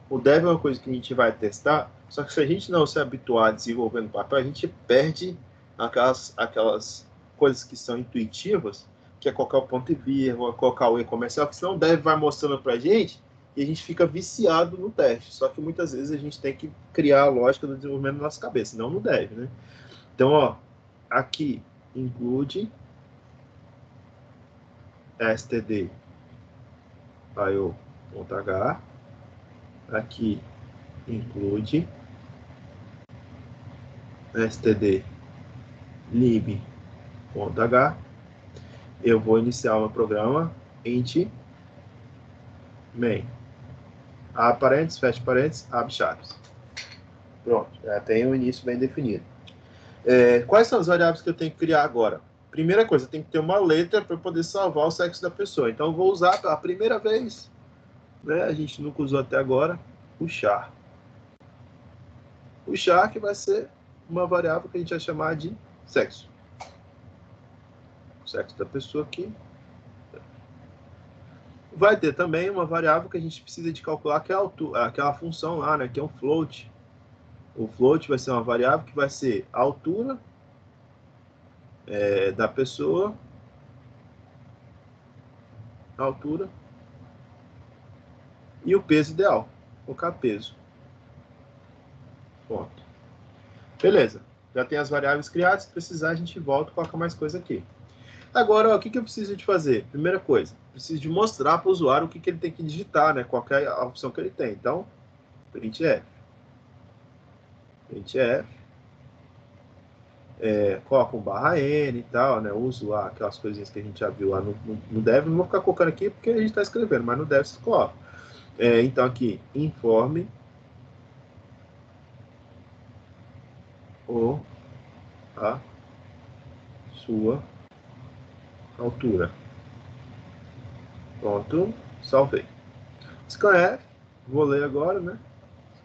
O dev é uma coisa que a gente vai testar, só que se a gente não se habituar a desenvolver no papel, a gente perde aquelas coisas que são intuitivas, que é colocar o ponto e vírgula, colocar o E comercial, que senão o dev vai mostrando para a gente e a gente fica viciado no teste. Só que muitas vezes a gente tem que criar a lógica do desenvolvimento na nossa cabeça, não no dev, né? Então, ó, aqui include std io.h, aqui include std lib.h. Eu vou iniciar o meu programa int main, abre parênteses, fecha parênteses, abre chaves. Pronto, já tem o início bem definido. Quais são as variáveis que eu tenho que criar agora? Primeira coisa, tem que ter uma letra para poder salvar o sexo da pessoa. Então, eu vou usar pela primeira vez, né? A gente nunca usou até agora, o char. O char que vai ser uma variável que a gente vai chamar de sexo. O sexo da pessoa aqui. Vai ter também uma variável que a gente precisa de calcular, que é aquela função lá, né? Que é um float. O float vai ser uma variável que vai ser a altura da pessoa, a altura e o peso ideal. Vou colocar peso. Ponto. Beleza. Já tem as variáveis criadas. Se precisar, a gente volta e coloca mais coisa aqui. Agora, ó, o que eu preciso de fazer? Primeira coisa, preciso de mostrar para o usuário o que ele tem que digitar, né? Qual é a opção que ele tem. Então, printf. Printf. Coloca um /n e tal, né? Uso lá aquelas coisinhas que a gente já viu lá no dev. Não vou ficar colocando aqui porque a gente está escrevendo, mas no dev você coloca. Então, aqui, informe ou a sua altura. Pronto, salvei. Scanf, vou ler agora, né?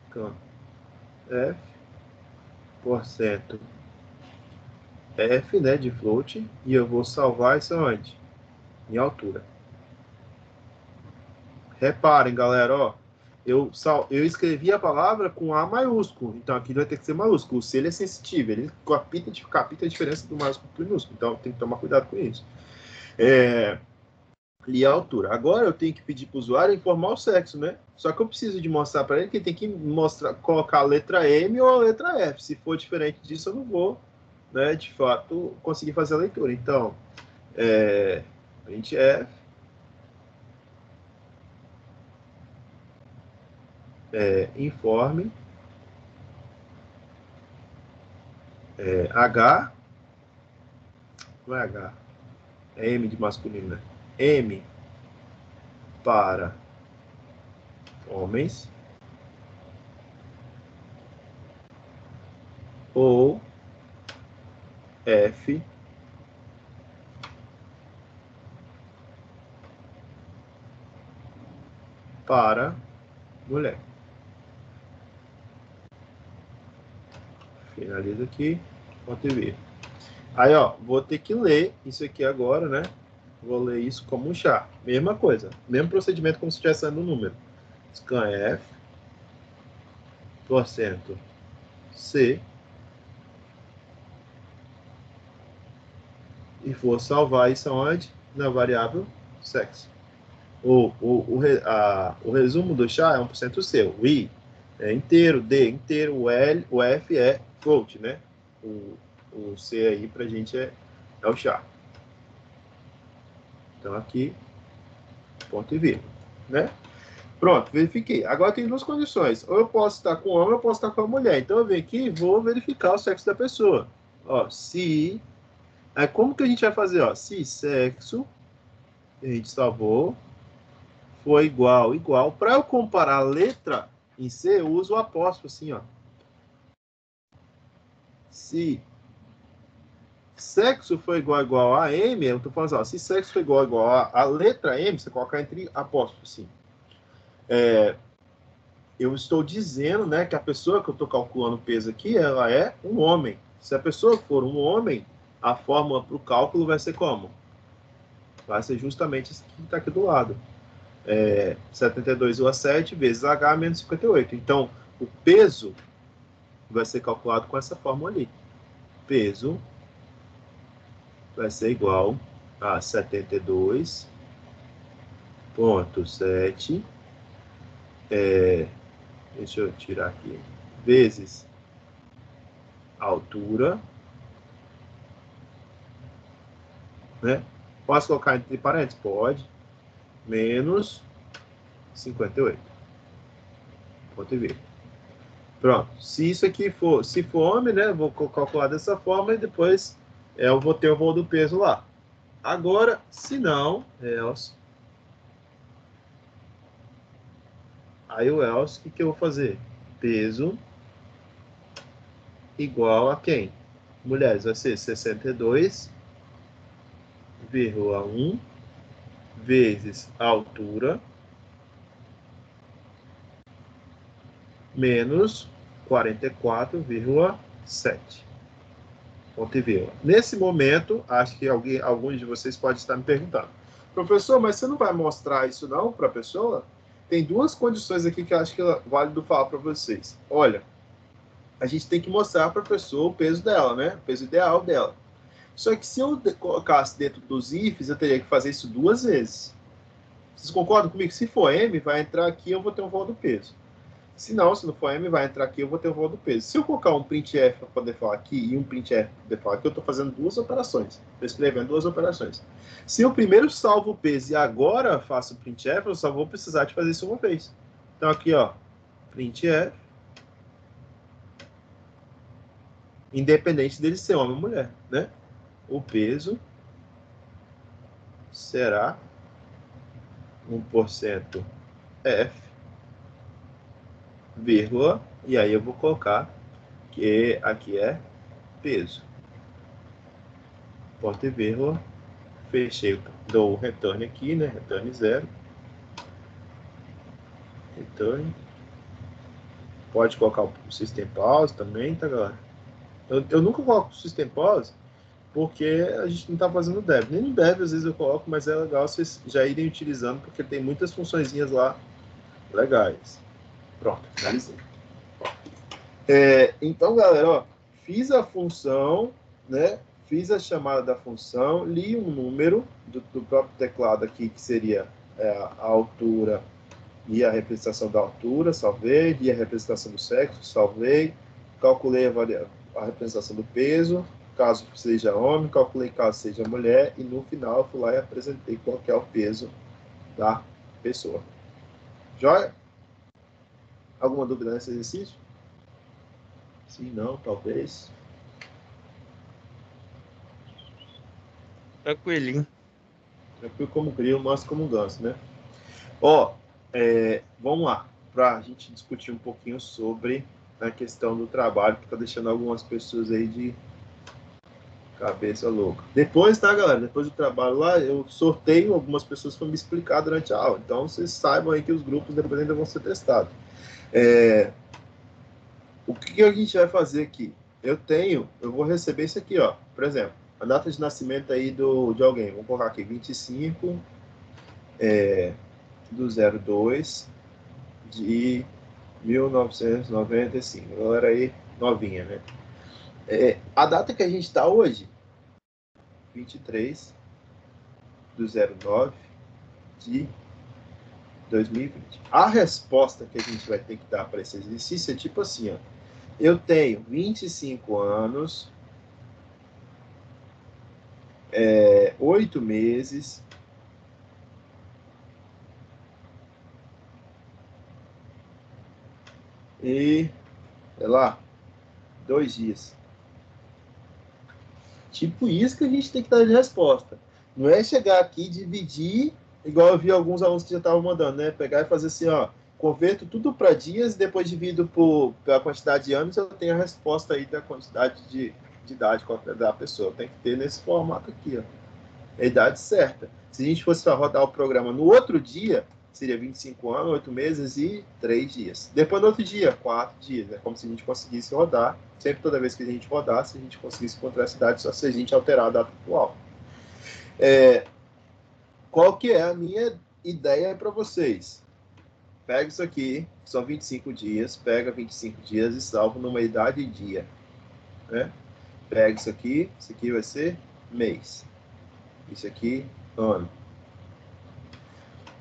Scanf, porcento F, né, de float, e eu vou salvar isso onde? Em altura. Reparem, galera, ó, eu escrevi a palavra com A maiúsculo, então aqui vai ter que ser maiúsculo. O C ele é sensitivo, ele capta a diferença do maiúsculo para o minúsculo, então tem que tomar cuidado com isso. E a altura. Agora eu tenho que pedir para o usuário informar o sexo, né? Só que eu preciso de mostrar para ele que ele tem que colocar a letra M ou a letra F. Se for diferente disso, eu não vou, né, de fato, conseguir fazer a leitura. Então, printf informe H, não é H, é M de masculino, né? M para homens ou F para mulher. Finaliza aqui, ponto e vírgula. Aí, ó, vou ter que ler isso aqui agora, né? Vou ler isso como um char. Mesma coisa, mesmo procedimento como se estivesse sendo um número. Scanf, porcento C, e vou salvar isso aonde? Na variável sexo. O resumo do char é 1% C. O I é inteiro, D é inteiro, o F é float, né? O C aí pra gente é o char. Então aqui, ponto e vírgula, né? Pronto, verifiquei. Agora tem duas condições. Ou eu posso estar com o homem ou eu posso estar com a mulher. Então eu venho aqui e vou verificar o sexo da pessoa. Ó, se... Aí como que a gente vai fazer? Ó, se sexo, a gente salvou, foi igual. Para eu comparar a letra em C, eu uso o apóstrofo assim, ó. Se sexo foi igual a M, eu estou falando assim, ó, se sexo foi igual a letra M, você coloca entre apóstrofo, assim. Eu estou dizendo, né, que a pessoa que eu estou calculando o peso aqui, ela é um homem. Se a pessoa for um homem, a fórmula para o cálculo vai ser como? Vai ser justamente isso que está aqui do lado. 72,7 vezes H menos 58. Então, o peso vai ser calculado com essa fórmula ali. Peso vai ser igual a 72,7 deixa eu tirar aqui, vezes a altura, né? Posso colocar entre parênteses? Pode. Menos 58. Ponto e vírgula. Pronto. Se isso aqui for, se for homem, né? Vou calcular dessa forma e depois eu vou ter o valor do peso lá. Agora, se não, else. Aí o else, o que eu vou fazer? Peso igual a quem? Mulheres, vai ser 62,1 vezes a altura menos 44,7. Ponto e vírgula. Nesse momento, acho que alguns de vocês podem estar me perguntando, professor, mas você não vai mostrar isso não para a pessoa? Tem duas condições aqui que eu acho que é válido falar para vocês. Olha, a gente tem que mostrar para a pessoa o peso dela, né? O peso ideal dela. Só que se eu colocasse dentro dos ifs, eu teria que fazer isso duas vezes. Vocês concordam comigo? Se for M, vai entrar aqui e eu vou ter um valor do peso. Se não for M, vai entrar aqui e eu vou ter o valor do peso. Se eu colocar um printf para poder falar aqui e um printf para poder falar aqui, eu estou fazendo duas operações. Estou escrevendo duas operações. Se eu primeiro salvo o peso e agora faço o printf, eu só vou precisar de fazer isso uma vez. Então aqui, ó, printf, independente dele ser homem ou mulher, né? O peso será 1% F, vírgula, e aí eu vou colocar que aqui é peso. Ponto e vírgula. Fechei, dou o return aqui, né? Return 0. Return. Pode colocar o System Pause também, tá, galera? Eu nunca coloco o System Pause porque a gente não está fazendo dev. Nem no dev, às vezes eu coloco, mas é legal vocês já irem utilizando, porque tem muitas funçõezinhas lá legais. Pronto, finalizei. Então, galera, ó, fiz a função, né? Fiz a chamada da função, li um número do próprio teclado aqui, que seria a altura e a representação da altura, salvei, li a representação do sexo, salvei, calculei a representação do peso, caso seja homem, calculei caso seja mulher, e no final eu fui lá e apresentei qual que é o peso da pessoa. Joia? Alguma dúvida nesse exercício? Sim, não, talvez. Tranquilinho. Tranquilo como grilo, mas como ganso, né? Ó, vamos lá, para a gente discutir um pouquinho sobre a questão do trabalho, que está deixando algumas pessoas aí de cabeça louca. Depois, tá, galera? Depois do trabalho lá, eu sorteio algumas pessoas para me explicar durante a aula. Então, vocês saibam aí que os grupos depois ainda vão ser testados. O que a gente vai fazer aqui? Eu vou receber isso aqui, ó. Por exemplo, a data de nascimento aí de alguém. Vou colocar aqui 25 do 02 de 1995. Galera aí, novinha, né? A data que a gente está hoje, 23 do 09 de 2020. A resposta que a gente vai ter que dar para esse exercício é tipo assim, ó. Eu tenho 25 anos, 8 meses, e, sei lá, 2 dias. Tipo isso que a gente tem que dar de resposta. Não é chegar aqui e dividir, igual eu vi alguns alunos que já estavam mandando, né? Pegar e fazer assim, ó, converto tudo para dias e depois divido pela quantidade de anos, eu tenho a resposta aí da quantidade de idade da pessoa. Tem que ter nesse formato aqui, ó. A idade certa. Se a gente fosse rodar o programa no outro dia, seria 25 anos, 8 meses e 3 dias. Depois no outro dia, 4 dias. É como se a gente conseguisse rodar. Sempre, toda vez que a gente rodasse, a gente conseguisse encontrar essa idade, só se a gente alterar a data atual. Qual que é a minha ideia para vocês? Pega isso aqui, são 25 dias, pega 25 dias e salva numa idade e dia. Né? Pega isso aqui vai ser mês. Isso aqui, ano.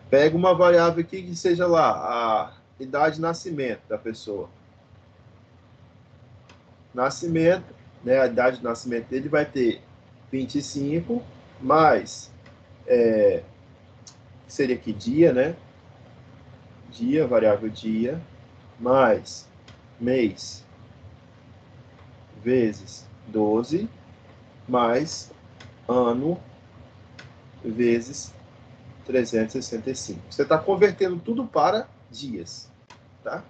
Pega uma variável aqui que seja lá, a idade de nascimento da pessoa. Nascimento, né, a idade de nascimento dele vai ter 25, mais, seria aqui dia, né? Dia, variável dia, mais mês, vezes 12, mais ano, vezes 365. Você está convertendo tudo para dias, tá?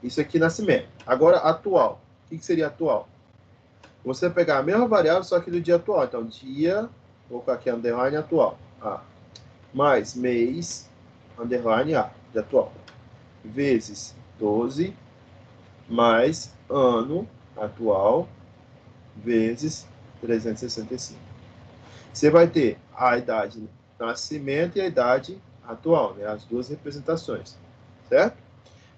Isso aqui, nascimento. Agora, atual. O que seria atual? Você vai pegar a mesma variável, só que do dia atual. Então, dia, vou colocar aqui, underline, atual. Mais mês, underline, de atual. Vezes 12, mais ano, atual, vezes 365. Você vai ter a idade de nascimento e a idade atual, né? As duas representações, certo?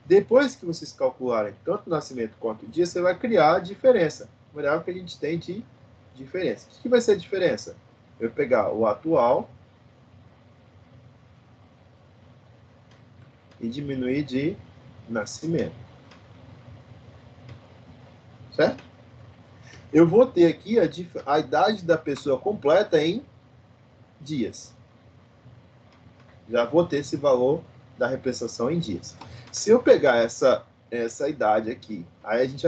Depois que vocês calcularem tanto o nascimento quanto o dia, você vai criar a diferença. A variável que a gente tem de diferença. O que vai ser a diferença? Eu vou pegar o atual e diminuir de nascimento. Certo? Eu vou ter aqui a idade da pessoa completa em dias. Já vou ter esse valor da representação em dias. Se eu pegar essa idade aqui, aí a gente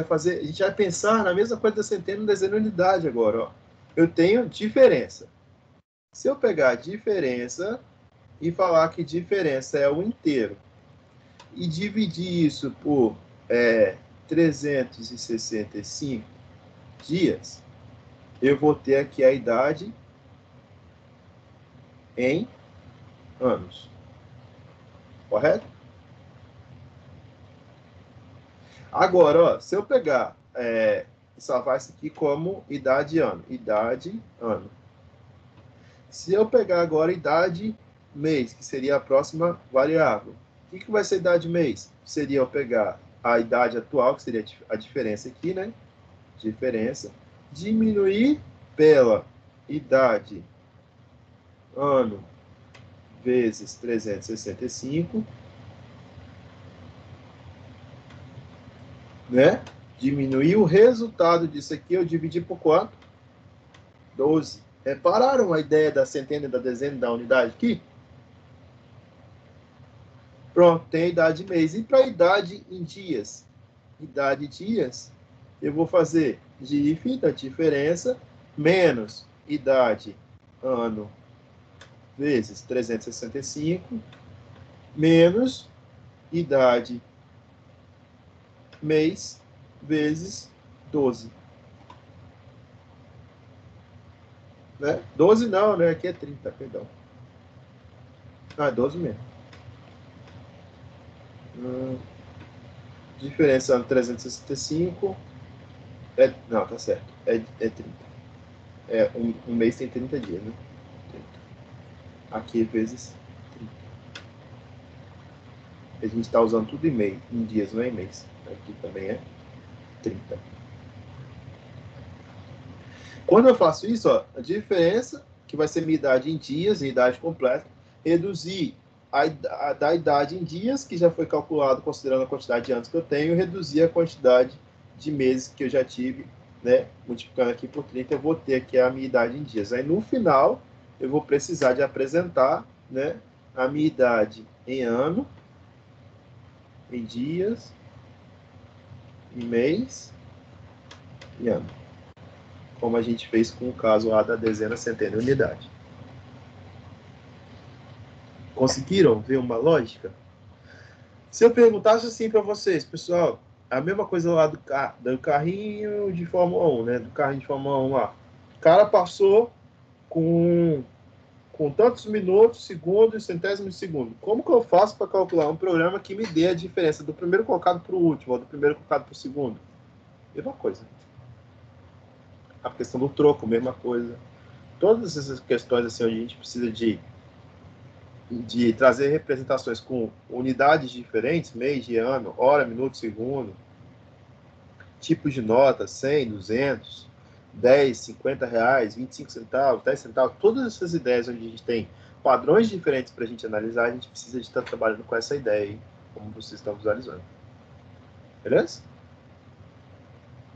vai pensar na mesma coisa da centena, dezena e unidade agora, ó. Eu tenho diferença. Se eu pegar a diferença e falar que diferença é o inteiro e dividir isso por 365, dias, eu vou ter aqui a idade em anos. Correto? Agora, ó, se eu pegar e salvar isso aqui como idade ano. Idade ano. Se eu pegar agora idade mês, que seria a próxima variável. O que vai ser idade mês? Seria eu pegar a idade atual, que seria a diferença aqui, né? Diferença. Diminuir pela idade ano vezes 365, né? Diminuir o resultado disso aqui, eu dividi por quanto? 12. Repararam a ideia da centena, da dezena e da unidade aqui? Pronto, tem a idade mês. E para a idade em dias? Idade dias, eu vou fazer GIF da diferença menos idade ano vezes 365 menos idade mês vezes 12. Né? 12 não, né? Aqui é 30, perdão. Ah, 12 mesmo. Diferença 365 não, tá certo. É 30. Um mês tem 30 dias, né? 30. Aqui vezes 30. A gente está usando tudo em dias, não é em mês. Aqui também é 30. Quando eu faço isso, ó, a diferença, que vai ser minha idade em dias, em idade completa, reduzir da idade em dias, que já foi calculado considerando a quantidade de anos que eu tenho, reduzir a quantidade de meses que eu já tive, né? Multiplicando aqui por 30, eu vou ter aqui a minha idade em dias. Aí, no final, eu vou precisar de apresentar, né, a minha idade em ano, em dias, em mês e ano. Como a gente fez com o caso lá da dezena, centena e unidade. Conseguiram ver uma lógica? Se eu perguntasse assim para vocês, pessoal, a mesma coisa lá do carrinho de Fórmula 1, né? Do carrinho de Fórmula 1 lá. O cara passou com tantos minutos, segundos, centésimos de segundo. Como que eu faço para calcular um programa que me dê a diferença do primeiro colocado para o último, ou do primeiro colocado para o segundo? Mesma coisa. A questão do troco, mesma coisa. Todas essas questões assim, onde a gente precisa de trazer representações com unidades diferentes, mês, dia, ano, hora, minuto, segundo, tipos de nota, 100, 200, 10, 50 reais, 25 centavos, 10 centavos, todas essas ideias onde a gente tem padrões diferentes para a gente analisar, a gente precisa de estar trabalhando com essa ideia aí, como vocês estão visualizando. Beleza?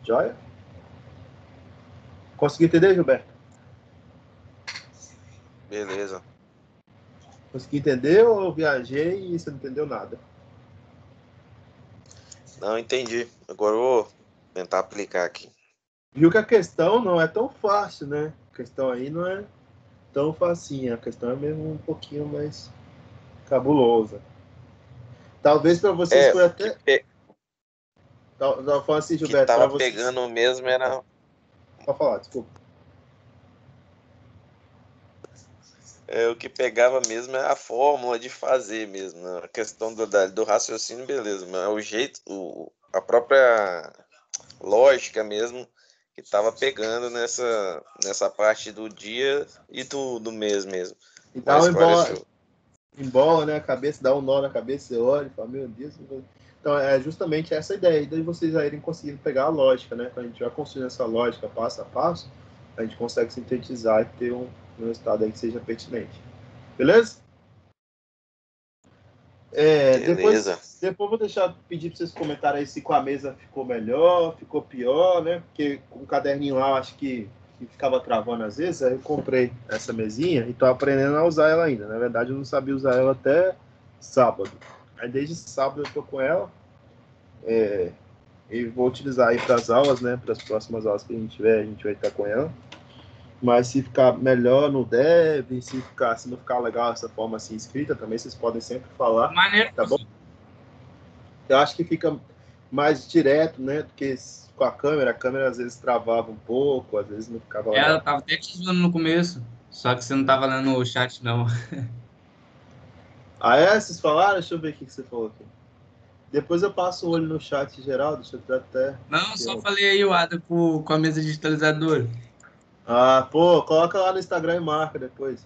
Joia? Conseguiu entender, Gilberto? Beleza. Consegui entender ou eu viajei e você não entendeu nada? Não, entendi. Agora eu vou tentar aplicar aqui. Viu que a questão não é tão fácil, né? A questão aí não é tão facinha. A questão é mesmo um pouquinho mais cabulosa. Talvez para vocês foi até... Tava falando assim, Gilberto, que tava vocês... pegando mesmo era... Pode falar, desculpa. O que pegava mesmo é a fórmula de fazer mesmo, né? A questão do raciocínio, beleza, mas o jeito, a própria lógica mesmo que tava pegando nessa parte do dia e do mês mesmo. E dá embola, né? A cabeça, dá um nó na cabeça, você olha e fala, meu Deus. Então, é justamente essa ideia, daí vocês já irem conseguindo pegar a lógica, né? Quando a gente vai construindo essa lógica passo a passo, a gente consegue sintetizar e ter um resultado aí que seja pertinente. Beleza? Beleza. Depois vou pedir para vocês comentarem aí se com a mesa ficou melhor, ficou pior, né? Porque com o caderninho lá, acho que ficava travando às vezes, aí eu comprei essa mesinha e estou aprendendo a usar ela ainda. Na verdade, eu não sabia usar ela até sábado. Aí desde sábado eu estou com ela e vou utilizar aí para as aulas, né? Para as próximas aulas que a gente vai estar com ela. Mas se ficar melhor no dev, se não ficar legal essa forma assim escrita, também vocês podem sempre falar. Maneiro. Tá bom? Eu acho que fica mais direto, né? Porque com a câmera às vezes travava um pouco, às vezes não ficava legal. Ela tava até te zoando no começo, só que você não tava lendo o chat, não. Ah, é? Vocês falaram? Deixa eu ver o que você falou aqui. Depois eu passo o olho no chat geral, deixa eu até... Não, só falei aí o Ada com a mesa digitalizadora. Ah, pô, coloca lá no Instagram e marca depois.